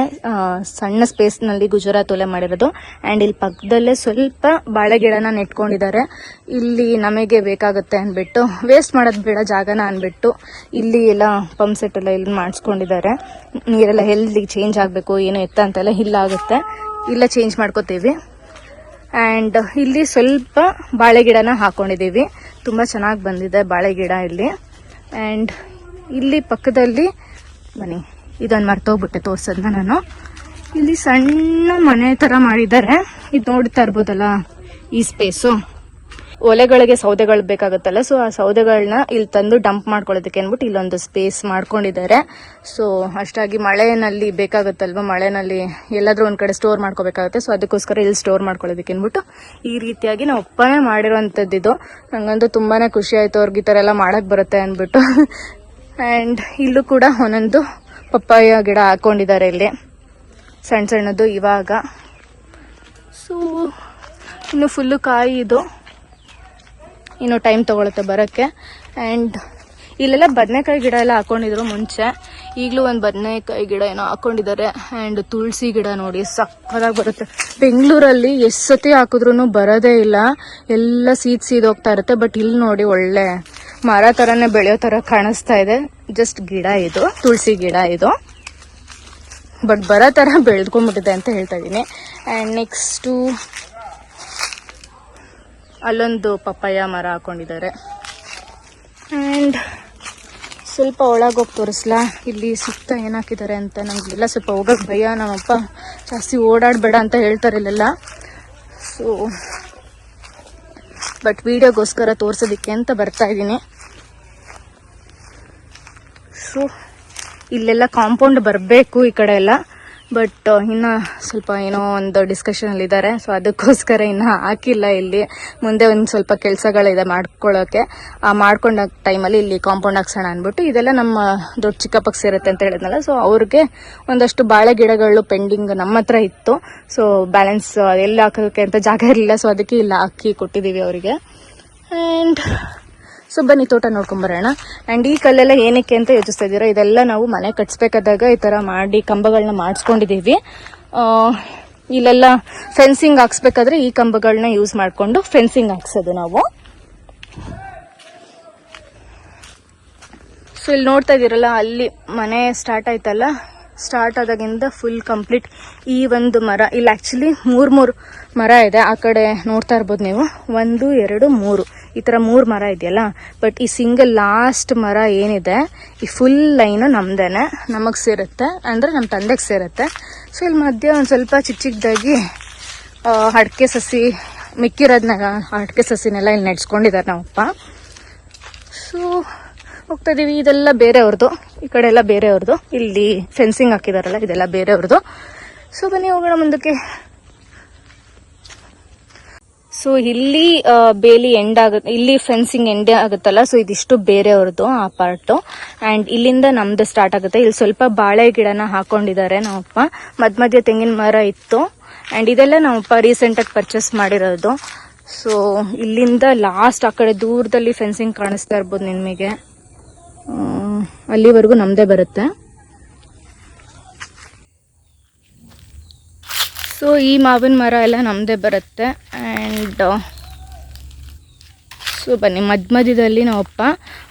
ಸಣ್ಣ ಸ್ಪೇಸ್ನಲ್ಲಿ ಗುಜರಾತ್ ಒಲೆ ಮಾಡಿರೋದು. ಆ್ಯಂಡ್ ಇಲ್ಲಿ ಪಕ್ಕದಲ್ಲೇ ಸ್ವಲ್ಪ ಬಾಳೆ ಗಿಡನ ನೆಟ್ಕೊಂಡಿದ್ದಾರೆ. ಇಲ್ಲಿ ನಮಗೆ ಬೇಕಾಗುತ್ತೆ ಅಂದ್ಬಿಟ್ಟು, ವೇಸ್ಟ್ ಮಾಡೋದು ಬೇಡ ಜಾಗನ ಅಂದ್ಬಿಟ್ಟು ಇಲ್ಲಿ ಎಲ್ಲ ಪಂಪ್ ಸೆಟ್ ಎಲ್ಲ ಇಲ್ಲಿ ಮಾಡಿಸ್ಕೊಂಡಿದ್ದಾರೆ. ನೀರೆಲ್ಲ ಹೆಲ್ದಿಗೆ ಚೇಂಜ್ ಆಗಬೇಕು, ಏನು ಎತ್ತ ಅಂತೆಲ್ಲ ಇಲ್ಲಾಗುತ್ತೆ, ಇಲ್ಲ ಚೇಂಜ್ ಮಾಡ್ಕೋತೀವಿ. ಆ್ಯಂಡ್ ಇಲ್ಲಿ ಸ್ವಲ್ಪ ಬಾಳೆ ಗಿಡನ ಹಾಕೊಂಡಿದ್ದೀವಿ. ತುಂಬ ಚೆನ್ನಾಗಿ ಬಂದಿದೆ ಬಾಳೆ ಗಿಡ ಇಲ್ಲಿ. ಆ್ಯಂಡ್ ಇಲ್ಲಿ ಪಕ್ಕದಲ್ಲಿ ಬನ್ನಿ, ಇದೊಂದು ಮರ್ತೋಗ್ಬಿಟ್ಟೆ ತೋರ್ಸೋದನ್ನ ನಾನು. ಇಲ್ಲಿ ಸಣ್ಣ ಮನೆ ತರ ಮಾಡಿದ್ದಾರೆ. ಇದು ನೋಡ್ತಾ ಇರ್ಬೋದಲ್ಲ ಈ ಸ್ಪೇಸು. ಒಲೆಗಳಿಗೆ ಸೌದೆಗಳು ಬೇಕಾಗುತ್ತಲ್ಲ, ಸೊ ಆ ಸೌದೆಗಳನ್ನ ಇಲ್ಲಿ ತಂದು ಡಂಪ್ ಮಾಡ್ಕೊಳ್ಳೋದಕ್ಕೆ ಅಂದ್ಬಿಟ್ಟು ಇಲ್ಲೊಂದು ಸ್ಪೇಸ್ ಮಾಡ್ಕೊಂಡಿದ್ದಾರೆ. ಸೊ ಅಷ್ಟಾಗಿ ಮಳೆನಲ್ಲಿ ಬೇಕಾಗುತ್ತಲ್ವ, ಮಳೆನಲ್ಲಿ ಎಲ್ಲಾದ್ರೂ ಒಂದ್ ಕಡೆ ಸ್ಟೋರ್ ಮಾಡ್ಕೋಬೇಕಾಗುತ್ತೆ. ಸೊ ಅದಕ್ಕೋಸ್ಕರ ಇಲ್ಲಿ ಸ್ಟೋರ್ ಮಾಡ್ಕೊಳ್ಳೋದಕ್ಕೆ ಅಂದ್ಬಿಟ್ಟು ಈ ರೀತಿಯಾಗಿ ನಾವು ಒಪ್ಪನೆ ಮಾಡಿರೋಂಥದ್ದು ಇದು. ನಂಗಂತೂ ತುಂಬಾನೇ ಖುಷಿ ಆಯ್ತು, ಅವ್ರಿಗೆ ಈ ತರ ಎಲ್ಲ ಮಾಡಕ್ ಬರುತ್ತೆ ಅಂದ್ಬಿಟ್ಟು. ಆ್ಯಂಡ್ ಇಲ್ಲೂ ಕೂಡ ಒಂದೊಂದು ಪಪ್ಪಾಯ ಗಿಡ ಹಾಕೊಂಡಿದ್ದಾರೆ ಇಲ್ಲಿ, ಸಣ್ಣ ಸಣ್ಣದು ಇವಾಗ. ಸೊ ಇನ್ನು ಫುಲ್ಲು ಕಾಯಿ ಇದು, ಇನ್ನು ಟೈಮ್ ತಗೊಳುತ್ತೆ ಬರೋಕ್ಕೆ. ಆ್ಯಂಡ್ ಇಲ್ಲೆಲ್ಲ ಬದನೆಕಾಯಿ ಗಿಡ ಎಲ್ಲ ಹಾಕೊಂಡಿದ್ರು ಮುಂಚೆ, ಈಗಲೂ ಒಂದು ಬದನೆಕಾಯಿ ಗಿಡ ಏನೋ ಹಾಕೊಂಡಿದ್ದಾರೆ. ಆ್ಯಂಡ್ ತುಳಸಿ ಗಿಡ ನೋಡಿ ಸಕ್ಕತ್ತಾಗಿ ಬರುತ್ತೆ. ಬೆಂಗಳೂರಲ್ಲಿ ಎಷ್ಟು ಸತಿ ಹಾಕಿದ್ರು ಬರೋದೇ ಇಲ್ಲ, ಎಲ್ಲ ಸೀದೋಗ್ತಾ ಇರುತ್ತೆ. ಬಟ್ ಇಲ್ಲಿ ನೋಡಿ ಒಳ್ಳೆ ಮರ ಥರನೇ ಬೆಳೆಯೋ ಥರ ಕಾಣಿಸ್ತಾ ಇದೆ. ಜಸ್ಟ್ ಗಿಡ ಇದು, ತುಳಸಿ ಗಿಡ ಇದು, ಬಟ್ ಬರೋ ಥರ ಬೆಳೆದ್ಕೊಂಡ್ಬಿಟ್ಟಿದೆ ಅಂತ ಹೇಳ್ತಾ ಇದ್ದೀನಿ. ಆ್ಯಂಡ್ ನೆಕ್ಸ್ಟು ಅಲ್ಲೊಂದು ಪಪ್ಪಾಯ ಮರ ಹಾಕೊಂಡಿದ್ದಾರೆ. ಆ್ಯಂಡ್ ಸ್ವಲ್ಪ ಒಳಗೋಗಿ ತೋರಿಸ್ಲಾ, ಇಲ್ಲಿ ಸುತ್ತ ಏನು ಹಾಕಿದ್ದಾರೆ ಅಂತ ನಮಗೆಲ್ಲ ಸ್ವಲ್ಪ ಹೋಗಕ್ಕೆ ಭಯ. ನಮ್ಮಪ್ಪ ಜಾಸ್ತಿ ಓಡಾಡಬೇಡ ಅಂತ ಹೇಳ್ತಾರೆ ಇಲ್ಲೆಲ್ಲ. ಸೊ ಬಟ್ ವಿಡಿಯೋಗೋಸ್ಕರ ತೋರಿಸೋದಕ್ಕೆ ಅಂತ ಬರ್ತಾ ಇದ್ದೀನಿ. ಸೊ ಇಲ್ಲೆಲ್ಲ ಕಾಂಪೌಂಡ್ ಬರಬೇಕು ಈ ಕಡೆ ಎಲ್ಲ, ಬಟ್ ಇನ್ನು ಸ್ವಲ್ಪ ಏನೋ ಒಂದು ಡಿಸ್ಕಷನಲ್ಲಿ ಇದ್ದಾರೆ. ಸೊ ಅದಕ್ಕೋಸ್ಕರ ಇನ್ನು ಹಾಕಿಲ್ಲ. ಇಲ್ಲಿ ಮುಂದೆ ಒಂದು ಸ್ವಲ್ಪ ಕೆಲಸಗಳಿದೆ ಮಾಡ್ಕೊಳ್ಳೋಕ್ಕೆ. ಆ ಮಾಡ್ಕೊಂಡ ಟೈಮಲ್ಲಿ ಇಲ್ಲಿ ಕಾಂಪೌಂಡ್ ಹಾಕ್ಸೋಣ ಅಂದ್ಬಿಟ್ಟು, ಇದೆಲ್ಲ ನಮ್ಮ ದೊಡ್ಡ ಚಿಕ್ಕಪ್ಪಗೆ ಸೇರುತ್ತೆ ಅಂತ ಹೇಳಿದ್ನಲ್ಲ. ಸೊ ಅವ್ರಿಗೆ ಒಂದಷ್ಟು ಬಾಳೆ ಗಿಡಗಳು ಪೆಂಡಿಂಗ್ ನಮ್ಮ ಹತ್ರ ಇತ್ತು. ಸೊ ಬ್ಯಾಲೆನ್ಸ್ ಎಲ್ಲಿ ಹಾಕೋಕ್ಕೆ ಅಂತ ಜಾಗ ಇರಲಿಲ್ಲ. ಸೊ ಅದಕ್ಕೆ ಇಲ್ಲಿ ಹಾಕಿ ಕೊಟ್ಟಿದ್ದೀವಿ ಅವರಿಗೆ. ಆ್ಯಂಡ್ ಸೊ ಬನ್ನಿ ತೋಟ ನೋಡ್ಕೊಂಬರೋಣ. ಆ್ಯಂಡ್ ಈ ಕಲ್ಲೆಲ್ಲ ಏನಕ್ಕೆ ಅಂತ ಯೋಚಿಸ್ತಾ ಇದ್ದೀರಾ, ಇದೆಲ್ಲ ನಾವು ಮನೆ ಕಟ್ಸ್ಬೇಕಾದಾಗ ಈ ಥರ ಮಾಡಿ ಕಂಬಗಳನ್ನ ಮಾಡಿಸ್ಕೊಂಡಿದ್ದೀವಿ. ಇಲ್ಲೆಲ್ಲ ಫೆನ್ಸಿಂಗ್ ಹಾಕ್ಸ್ಬೇಕಾದ್ರೆ ಈ ಕಂಬಗಳನ್ನ ಯೂಸ್ ಮಾಡಿಕೊಂಡು ಫೆನ್ಸಿಂಗ್ ಹಾಕ್ಸೋದು ನಾವು. ಸೊ ಇಲ್ಲಿ ನೋಡ್ತಾ ಇದ್ದೀರಲ್ಲ, ಅಲ್ಲಿ ಮನೆ ಸ್ಟಾರ್ಟ್ ಆಯ್ತಲ್ಲ, ಸ್ಟಾರ್ಟ್ ಆದಾಗಿಂದ ಫುಲ್ ಕಂಪ್ಲೀಟ್ ಈ ಒಂದು ಮರ. ಇಲ್ಲಿ ಆ್ಯಕ್ಚುಲಿ ಮೂರು ಮರ ಇದೆ. ಆ ಕಡೆ ನೋಡ್ತಾ ಇರ್ಬೋದು ನೀವು, 1 2 3 ಈ ಥರ 3 ಮರ ಇದೆಯಲ್ಲ. ಬಟ್ ಈ ಸಿಂಗಲ್ ಲಾಸ್ಟ್ ಮರ ಏನಿದೆ, ಈ ಫುಲ್ ಲೈನು ನಮ್ದೇನೆ, ನಮಗೆ ಸೇರುತ್ತೆ, ಅಂದರೆ ನಮ್ಮ ತಂದೆಗೆ ಸೇರುತ್ತೆ. ಸೊ ಇಲ್ಲಿ ಮಧ್ಯೆ ಒಂದು ಸ್ವಲ್ಪ ಚಿಕ್ಕದಾಗಿ ಅಡಿಕೆ ಸಸಿ ಮಿಕ್ಕಿರೋದನ್ನ, ಅಡಿಕೆ ಸಸಿನೆಲ್ಲ ಇಲ್ಲಿ ನೆಡ್ಸ್ಕೊಂಡಿದ್ದಾರೆ ನಮ್ಮಪ್ಪ. ಸೊ ಹೋಗ್ತಾ ಇದೀವಿ. ಇದೆಲ್ಲ ಬೇರೆಯವ್ರದ್ದು, ಈ ಕಡೆ ಎಲ್ಲ ಬೇರೆಯವ್ರದ್ದು. ಇಲ್ಲಿ ಫೆನ್ಸಿಂಗ್ ಹಾಕಿದಾರಲ್ಲ, ಇದೆಲ್ಲ ಬೇರೆಯವ್ರದ್ದು. ಸೊ ಬನ್ನಿ ಹೋಗೋಣ ಮುಂದಕ್ಕೆ. ಸೊ ಇಲ್ಲಿ ಬೇಲಿ ಎಂಡ್ ಆಗುತ್ತೆ, ಇಲ್ಲಿ ಫೆನ್ಸಿಂಗ್ ಎಂಡ್ ಆಗುತ್ತಲ್ಲ. ಸೊ ಇದಿಷ್ಟು ಬೇರೆಯವ್ರದ್ದು ಆ ಪಾರ್ಟು. ಆ್ಯಂಡ್ ಇಲ್ಲಿಂದ ನಮ್ದು ಸ್ಟಾರ್ಟ್ ಆಗುತ್ತೆ. ಇಲ್ಲಿ ಸ್ವಲ್ಪ ಬಾಳೆ ಗಿಡನ ಹಾಕೊಂಡಿದ್ದಾರೆ ನಮ್ಮಪ್ಪ. ಮಧ್ಯ ತೆಂಗಿನ ಮರ ಇತ್ತು. ಆ್ಯಂಡ್ ಇದೆಲ್ಲ ನಮ್ಮಪ್ಪ ರೀಸೆಂಟಾಗಿ ಪರ್ಚೇಸ್ ಮಾಡಿರೋದು. ಸೊ ಇಲ್ಲಿಂದ ಲಾಸ್ಟ್ ಆ ಕಡೆ ದೂರದಲ್ಲಿ ಫೆನ್ಸಿಂಗ್ ಕಾಣಿಸ್ತಾ ಇರ್ಬೋದು ನಿಮಗೆ, ಅಲ್ಲಿವರೆಗೂ ನಮ್ಮದೇ ಬರುತ್ತೆ. ಸೊ ಈ ಮಾವಿನ ಮರ ಎಲ್ಲ ನಮ್ಮದೇ ಬರುತ್ತೆ. ಆ್ಯಂಡ್ ಸೊ ಬನ್ನಿ, ಮಧ್ಯದಲ್ಲಿ ನಮ್ಮಪ್ಪ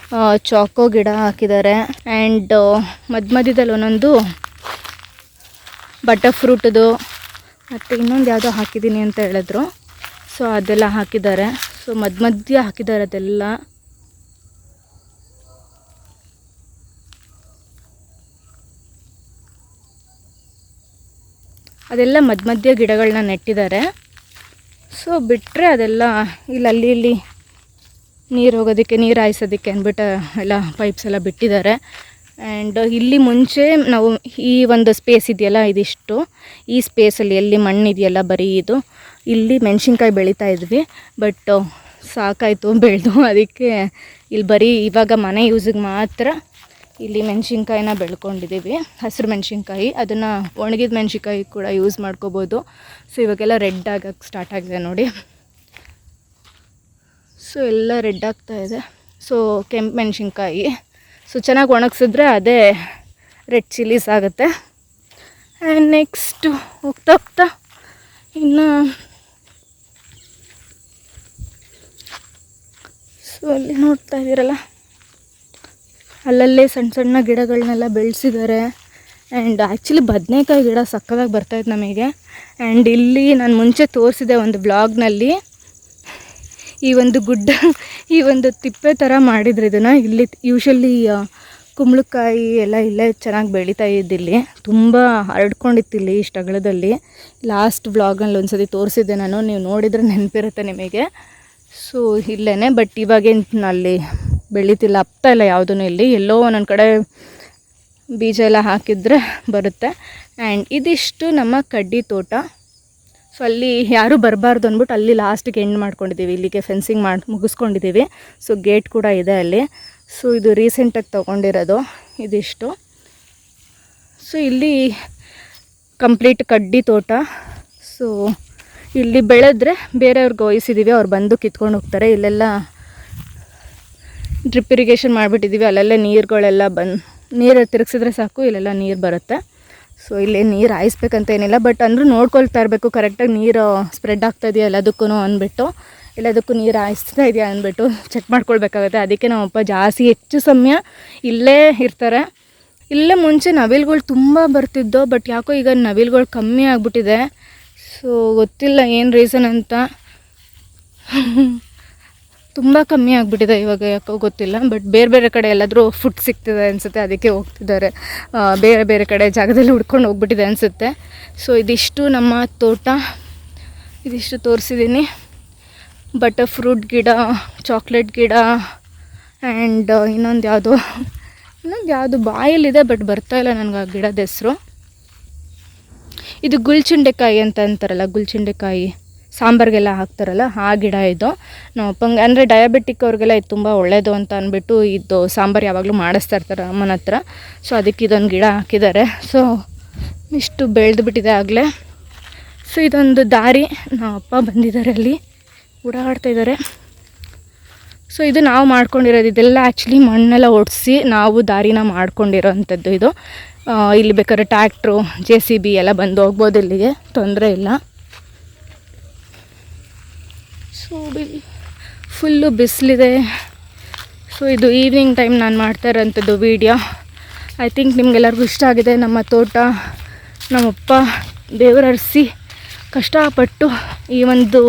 ಚಾಕೋ ಗಿಡ ಹಾಕಿದ್ದಾರೆ. ಆ್ಯಂಡ್ ಮಧ್ಯದಲ್ಲಿ ಒಂದೊಂದು ಬಟರ್ ಫ್ರೂಟದು ಮತ್ತು ಇನ್ನೊಂದು ಯಾವುದೋ ಹಾಕಿದ್ದೀನಿ ಅಂತ ಹೇಳಿದ್ರು. ಸೊ ಅದೆಲ್ಲ ಹಾಕಿದ್ದಾರೆ. ಸೊ ಮಧ್ಯ ಹಾಕಿದ್ದಾರೆ ಅದೆಲ್ಲ. ಅದೆಲ್ಲ ಮಧ್ಯ ಗಿಡಗಳನ್ನ ನೆಟ್ಟಿದ್ದಾರೆ. ಸೊ ಬಿಟ್ಟರೆ ಅದೆಲ್ಲ ಇಲ್ಲಿ ನೀರು ಹೋಗೋದಕ್ಕೆ, ನೀರು ಹಾಯಿಸೋದಕ್ಕೆ ಅಂದ್ಬಿಟ್ಟು ಎಲ್ಲ ಪೈಪ್ಸ್ ಎಲ್ಲ ಬಿಟ್ಟಿದ್ದಾರೆ. ಆ್ಯಂಡ್ ಇಲ್ಲಿ ಮುಂಚೆ ನಾವು ಈ ಒಂದು ಸ್ಪೇಸ್ ಇದೆಯಲ್ಲ, ಇದಿಷ್ಟು ಈ ಸ್ಪೇಸಲ್ಲಿ ಎಲ್ಲಿ ಮಣ್ಣು ಇದೆಯಲ್ಲ ಬರೀ ಇದು, ಇಲ್ಲಿ ಮೆಣಸಿನ್ಕಾಯಿ ಬೆಳೀತಾ ಇದ್ವಿ. ಬಟ್ ಸಾಕಾಯಿತು ಬೆಳೆದು, ಅದಕ್ಕೆ ಇಲ್ಲಿ ಬರೀ ಇವಾಗ ಮನೆ ಯೂಸಿಗೆ ಮಾತ್ರ ಇಲ್ಲಿ ಮೆಣಸಿನ್ಕಾಯಿನ ಬೆಳ್ಕೊಂಡಿದ್ದೀವಿ. ಹಸಿರು ಮೆಣಸಿನ್ಕಾಯಿ, ಅದನ್ನು ಒಣಗಿದ ಮೆಣಸಿನ್ಕಾಯಿ ಕೂಡ ಯೂಸ್ ಮಾಡ್ಕೋಬೋದು. ಸೊ ಇವಾಗೆಲ್ಲ ರೆಡ್ ಆಗಕ್ಕೆ ಸ್ಟಾರ್ಟ್ ಆಗಿದೆ ನೋಡಿ. ಸೊ ಎಲ್ಲ ರೆಡ್ ಆಗ್ತಾಯಿದೆ. ಸೊ ಕೆಂಪು ಮೆಣಸಿನ್ಕಾಯಿ, ಸೊ ಚೆನ್ನಾಗಿ ಒಣಗಿಸಿದ್ರೆ ಅದೇ ರೆಡ್ ಚಿಲ್ಲೀಸ್ ಆಗುತ್ತೆ. ಆ್ಯಂಡ್ ನೆಕ್ಸ್ಟು ಹೋಗ್ತಾ ಇನ್ನು ಸೊ ಅಲ್ಲಿ ನೋಡ್ತಾ ಇದ್ದೀರಲ್ಲ, ಅಲ್ಲಲ್ಲೇ ಸಣ್ಣ ಗಿಡಗಳನ್ನೆಲ್ಲ ಬೆಳೆಸಿದ್ದಾರೆ. ಆ್ಯಂಡ್ ಆ್ಯಕ್ಚುಲಿ ಬದನೆಕಾಯಿ ಗಿಡ ಸಕ್ಕದಾಗಿ ಬರ್ತಾಯಿತ್ತು ನಮಗೆ. ಆ್ಯಂಡ್ ಇಲ್ಲಿ ನಾನು ಮುಂಚೆ ತೋರಿಸಿದೆ ಒಂದು ವ್ಲಾಗ್ನಲ್ಲಿ, ಈ ಒಂದು ಗುಡ್ಡ, ಈ ಒಂದು ತಿಪ್ಪೆ ಥರ ಮಾಡಿದ್ರು ಇದನ್ನು. ಇಲ್ಲಿ ಯೂಶಲಿ ಕುಂಬಳಕಾಯಿ ಎಲ್ಲ ಇಲ್ಲೇ ಚೆನ್ನಾಗಿ ಬೆಳೀತಾ ಇದ್ದಿಲ್ಲಿ, ತುಂಬ ಹರಡ್ಕೊಂಡಿತ್ತು ಇಲ್ಲಿ ಇಷ್ಟು ಅಗಲದಲ್ಲಿ. ಲಾಸ್ಟ್ ವ್ಲಾಗಲ್ಲಿ ಒಂದು ಸತಿ ತೋರಿಸಿದ್ದೆ ನಾನು, ನೀವು ನೋಡಿದರೆ ನೆನಪಿರುತ್ತೆ ನಿಮಗೆ. ಸೊ ಇಲ್ಲೇ, ಬಟ್ ಇವಾಗೇನು ಅಲ್ಲಿ ಬೆಳೀತಿಲ್ಲ, ಹಪ್ತಾ ಇಲ್ಲ ಯಾವುದೂ ಇಲ್ಲಿ. ಎಲ್ಲೋ ಒಂದೊಂದು ಕಡೆ ಬೀಜ ಎಲ್ಲ ಹಾಕಿದರೆ ಬರುತ್ತೆ. ಆ್ಯಂಡ್ ಇದಿಷ್ಟು ನಮ್ಮ ಕಡ್ಡಿ ತೋಟ. ಸೊ ಅಲ್ಲಿ ಯಾರೂ ಬರಬಾರ್ದು ಅಂದ್ಬಿಟ್ಟು ಅಲ್ಲಿ ಲಾಸ್ಟಿಗೆ ಎಂಡ್ ಮಾಡ್ಕೊಂಡಿದ್ದೀವಿ, ಇಲ್ಲಿಗೆ ಫೆನ್ಸಿಂಗ್ ಮಾಡಿ ಮುಗಿಸ್ಕೊಂಡಿದ್ದೀವಿ. ಸೊ ಗೇಟ್ ಕೂಡ ಇದೆ ಅಲ್ಲಿ. ಸೊ ಇದು ರೀಸೆಂಟಾಗಿ ತೊಗೊಂಡಿರೋದು ಇದಿಷ್ಟು. ಸೊ ಇಲ್ಲಿ ಕಂಪ್ಲೀಟ್ ಕಡ್ಡಿ ತೋಟ. ಸೊ ಇಲ್ಲಿ ಬೆಳೆದ್ರೆ ಬೇರೆಯವ್ರಿಗೆ ವಹಿಸಿದ್ದೀವಿ, ಅವ್ರು ಬಂದು ಕಿತ್ಕೊಂಡು ಹೋಗ್ತಾರೆ. ಇಲ್ಲೆಲ್ಲ ಡ್ರಿಪ್ ಇರಿಗೇಷನ್ ಮಾಡಿಬಿಟ್ಟಿದ್ದೀವಿ, ಅಲ್ಲೆಲ್ಲ ನೀರುಗಳೆಲ್ಲ ನೀರು ತಿರುಗಿಸಿದ್ರೆ ಸಾಕು, ಇಲ್ಲೆಲ್ಲ ನೀರು ಬರುತ್ತೆ. ಸೊ ಇಲ್ಲಿ ನೀರು ಹಾಯಿಸ್ಬೇಕಂತ ಏನಿಲ್ಲ, ಬಟ್ ಅಂದರೂ ನೋಡ್ಕೊಳ್ತಾ ಇರಬೇಕು ಕರೆಕ್ಟಾಗಿ ನೀರು ಸ್ಪ್ರೆಡ್ ಆಗ್ತಾ ಇದೆಯಾ ಎಲ್ಲದಕ್ಕೂ ಅಂದ್ಬಿಟ್ಟು, ಎಲ್ಲದಕ್ಕೂ ನೀರು ಹಾಯಿಸ್ತಾ ಇದೆಯಾ ಅಂದ್ಬಿಟ್ಟು ಚೆಕ್ ಮಾಡ್ಕೊಳ್ಬೇಕಾಗುತ್ತೆ. ಅದಕ್ಕೆ ನಮ್ಮಪ್ಪ ಜಾಸ್ತಿ ಹೆಚ್ಚು ಸಮಯ ಇಲ್ಲೇ ಇರ್ತಾರೆ. ಇಲ್ಲೇ ಮುಂಚೆ ನವಿಲುಗಳು ತುಂಬ ಬರ್ತಿದ್ದೋ, ಬಟ್ ಯಾಕೋ ಈಗ ನವಿಲುಗಳು ಕಮ್ಮಿ ಆಗಿಬಿಟ್ಟಿದೆ. ಸೊ ಗೊತ್ತಿಲ್ಲ ಏನು ರೀಸನ್ ಅಂತ, ತುಂಬ ಕಮ್ಮಿ ಆಗಿಬಿಟ್ಟಿದೆ ಇವಾಗ, ಯಾಕೋ ಗೊತ್ತಿಲ್ಲ. ಬಟ್ ಬೇರೆ ಕಡೆ ಎಲ್ಲಾದರೂ ಫುಡ್ ಸಿಗ್ತಿದೆ ಅನಿಸುತ್ತೆ, ಅದಕ್ಕೆ ಹೋಗ್ತಿದ್ದಾರೆ. ಬೇರೆ ಕಡೆ ಜಾಗದಲ್ಲಿ ಹುಡ್ಕೊಂಡು ಹೋಗ್ಬಿಟ್ಟಿದೆ ಅನಿಸುತ್ತೆ. ಸೊ ಇದಿಷ್ಟು ನಮ್ಮ ತೋಟ, ಇದಿಷ್ಟು ತೋರಿಸಿದ್ದೀನಿ. ಬಟರ್ ಫ್ರೂಟ್ ಗಿಡ, ಚಾಕ್ಲೇಟ್ ಗಿಡ, ಆ್ಯಂಡ್ ಇನ್ನೊಂದು ಯಾವುದು ಬಾಯಲ್ಲಿದೆ ಬಟ್ ಬರ್ತಾಯಿಲ್ಲ ನನಗೆ ಆ ಗಿಡದ ಹೆಸರು. ಇದು ಗುಲ್ಚುಂಡೆಕಾಯಿ ಅಂತ ಅಂತಾರಲ್ಲ, ಗುಲ್ಚುಂಡೆಕಾಯಿ ಸಾಂಬಾರಿಗೆಲ್ಲ ಹಾಕ್ತಾರಲ್ಲ, ಆ ಗಿಡ ಇದು. ನಮ್ಮಪ್ಪಂಗೆ ಅಂದರೆ ಡಯಾಬಿಟಿಕ್ ಅವ್ರಿಗೆಲ್ಲ ಇದು ತುಂಬ ಒಳ್ಳೆಯದು ಅಂತ ಅಂದ್ಬಿಟ್ಟು ಇದು ಸಾಂಬಾರು ಯಾವಾಗಲೂ ಮಾಡಿಸ್ತಾ ಇರ್ತಾರೆ ಅಮ್ಮನ ಹತ್ರ. ಸೊ ಅದಕ್ಕೆ ಇದೊಂದು ಗಿಡ ಹಾಕಿದ್ದಾರೆ. ಸೊ ಇಷ್ಟು ಬೆಳೆದು ಬಿಟ್ಟಿದೆ ಆಗಲೇ. ಸೊ ಇದೊಂದು ದಾರಿ, ನಮ್ಮಪ್ಪ ಬಂದಿದ್ದಾರೆ ಅಲ್ಲಿ ಓಡಾಡ್ತಾಯಿದ್ದಾರೆ. ಸೊ ಇದು ನಾವು ಮಾಡ್ಕೊಂಡಿರೋದು, ಇದೆಲ್ಲ ಆ್ಯಕ್ಚುಲಿ ಮಣ್ಣೆಲ್ಲ ಒಡಿಸಿ ನಾವು ದಾರಿನ ಮಾಡ್ಕೊಂಡಿರೋ ಅಂಥದ್ದು ಇದು. ಇಲ್ಲಿ ಬೇಕಾದ್ರೆ ಟ್ಯಾಕ್ಟ್ರು, JCB ಎಲ್ಲ ಬಂದು ಹೋಗ್ಬೋದು, ಇಲ್ಲಿಗೆ ತೊಂದರೆ ಇಲ್ಲ. ಸೊ ಫುಲ್ಲು ಬಿಸಿಲಿದೆ. ಸೊ ಇದು ಈವ್ನಿಂಗ್ ಟೈಮ್ ನಾನು ಮಾಡ್ತಾ ಇರೋಂಥದ್ದು ವೀಡಿಯೋ. ಐ ಥಿಂಕ್ ನಿಮಗೆಲ್ಲರಿಗೂ ಇಷ್ಟ ಆಗಿದೆ. ನಮ್ಮ ತೋಟ, ನಮ್ಮಪ್ಪ ದೇವರರಿಸಿ ಕಷ್ಟಪಟ್ಟು ಈ ಒಂದು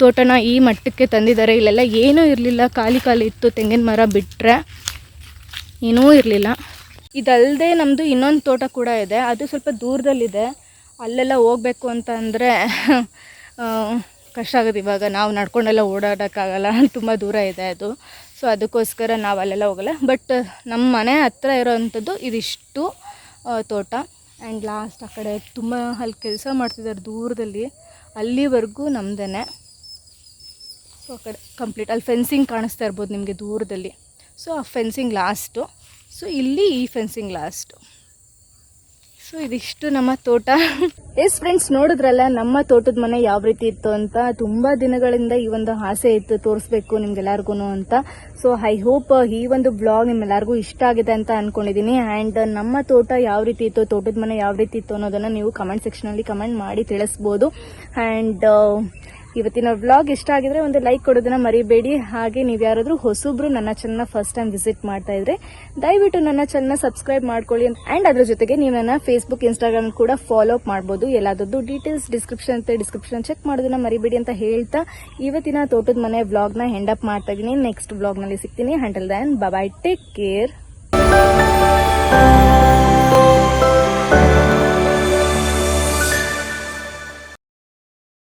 ತೋಟನ ಈ ಮಟ್ಟಕ್ಕೆ ತಂದಿದ್ದಾರೆ. ಇಲ್ಲೆಲ್ಲ ಏನೂ ಇರಲಿಲ್ಲ, ಖಾಲಿ ಇತ್ತು, ತೆಂಗಿನ ಮರ ಬಿಟ್ಟರೆ ಏನೂ ಇರಲಿಲ್ಲ. ಇದಲ್ಲದೆ ನಮ್ಮದು ಇನ್ನೊಂದು ತೋಟ ಕೂಡ ಇದೆ, ಅದು ಸ್ವಲ್ಪ ದೂರದಲ್ಲಿದೆ. ಅಲ್ಲೆಲ್ಲ ಹೋಗಬೇಕು ಅಂತ ಅಂದರೆ ಕಷ್ಟ ಆಗುತ್ತೆ. ಇವಾಗ ನಾವು ನಡ್ಕೊಂಡೆಲ್ಲ ಓಡಾಡೋಕ್ಕಾಗಲ್ಲ, ತುಂಬ ದೂರ ಇದೆ ಅದು. ಸೊ ಅದಕ್ಕೋಸ್ಕರ ನಾವು ಅಲ್ಲೆಲ್ಲ ಹೋಗಲ್ಲ. ಬಟ್ ನಮ್ಮ ಮನೆ ಹತ್ರ ಇರೋವಂಥದ್ದು ಇದಿಷ್ಟು ತೋಟ. ಆ್ಯಂಡ್ ಲಾಸ್ಟ್ ಆ ಕಡೆ ತುಂಬ ಅಲ್ಲಿ ಕೆಲಸ ಮಾಡ್ತಿದ್ದಾರೆ ದೂರದಲ್ಲಿ, ಅಲ್ಲಿವರೆಗೂ ನಮ್ಮದೇ. ಸೊ ಆ ಕಡೆ ಕಂಪ್ಲೀಟ್ ಅಲ್ಲಿ ಫೆನ್ಸಿಂಗ್ ಕಾಣಿಸ್ತಾ ಇರ್ಬೋದು ನಿಮಗೆ ದೂರದಲ್ಲಿ. ಸೊ ಆ ಫೆನ್ಸಿಂಗ್ ಲಾಸ್ಟು. ಸೊ ಇಲ್ಲಿ ಈ ಫೆನ್ಸಿಂಗ್ ಲಾಸ್ಟು. ಸೊ ಇದಿಷ್ಟು ನಮ್ಮ ತೋಟ. ಎಸ್ ಫ್ರೆಂಡ್ಸ್, ನೋಡಿದ್ರಲ್ಲ ನಮ್ಮ ತೋಟದ ಮನೆ ಯಾವ ರೀತಿ ಇತ್ತು ಅಂತ. ತುಂಬಾ ದಿನಗಳಿಂದ ಈ ಒಂದು ಆಸೆ ಇತ್ತು ತೋರಿಸ್ಬೇಕು ನಿಮ್ಗೆಲ್ಲರಿಗೂ ಅಂತ. ಸೊ ಐ ಹೋಪ್ ಈ ಒಂದು ಬ್ಲಾಗ್ ನಿಮ್ಮೆಲ್ಲರಿಗೂ ಇಷ್ಟ ಆಗಿದೆ ಅಂತ ಅನ್ಕೊಂಡಿದೀನಿ. ಅಂಡ್ ನಮ್ಮ ತೋಟ ಯಾವ ರೀತಿ ಇತ್ತು, ತೋಟದ ಮನೆ ಯಾವ ರೀತಿ ಇತ್ತು ಅನ್ನೋದನ್ನ ನೀವು ಕಮೆಂಟ್ ಸೆಕ್ಷನ್ ಅಲ್ಲಿ ಕಮೆಂಟ್ ಮಾಡಿ ತಿಳಿಸ್ಬೋದು. ಅಂಡ್ ಇವತ್ತಿನ ವ್ಲಾಗ್ ಇಷ್ಟ ಆಗಿದ್ರೆ ಒಂದು ಲೈಕ್ ಕೊಡೋದನ್ನ ಮರಿಬೇಡಿ. ಹಾಗೆ ನೀವು ಯಾರಾದ್ರೂ ಹೊಸಬ್ರು ನನ್ನ ಚಾನಲ್ ಫಸ್ಟ್ ಟೈಮ್ ವಿಸಿಟ್ ಮಾಡ್ತಾ ಇದ್ರೆ ದಯವಿಟ್ಟು ನನ್ನ ಚಾನಲ್ ಸಬ್ಸ್ಕ್ರೈಬ್ ಮಾಡ್ಕೊಳ್ಳಿ. ಅಂಡ್ ಅದ್ರ ಜೊತೆಗೆ ನೀವು ನನ್ನ ಫೇಸ್ಬುಕ್, ಇನ್ಸ್ಟಾಗ್ರಾಮ್ ಕೂಡ ಫಾಲೋ ಅಪ್ ಮಾಡಬಹುದು. ಎಲ್ಲಾದ್ರದ್ದು ಡೀಟೇಲ್ಸ್ ಡಿಸ್ಕ್ರಿಪ್ಷನ್ ಚೆಕ್ ಮಾಡೋದನ್ನ ಮರಿಬೇಡಿ ಅಂತ ಹೇಳ್ತಾ ಇವತ್ತಿನ ತೋಟದ ಮನೆ ವ್ಲಾಗ್ ನ ಎಂಡ್ ಅಪ್ ಮಾಡ್ತಾ ಇದೀನಿ. ನೆಕ್ಸ್ಟ್ ವ್ಲಾಗ್ ನಲ್ಲಿ ಸಿಗ್ತೀನಿ. Until then bye bye, take care.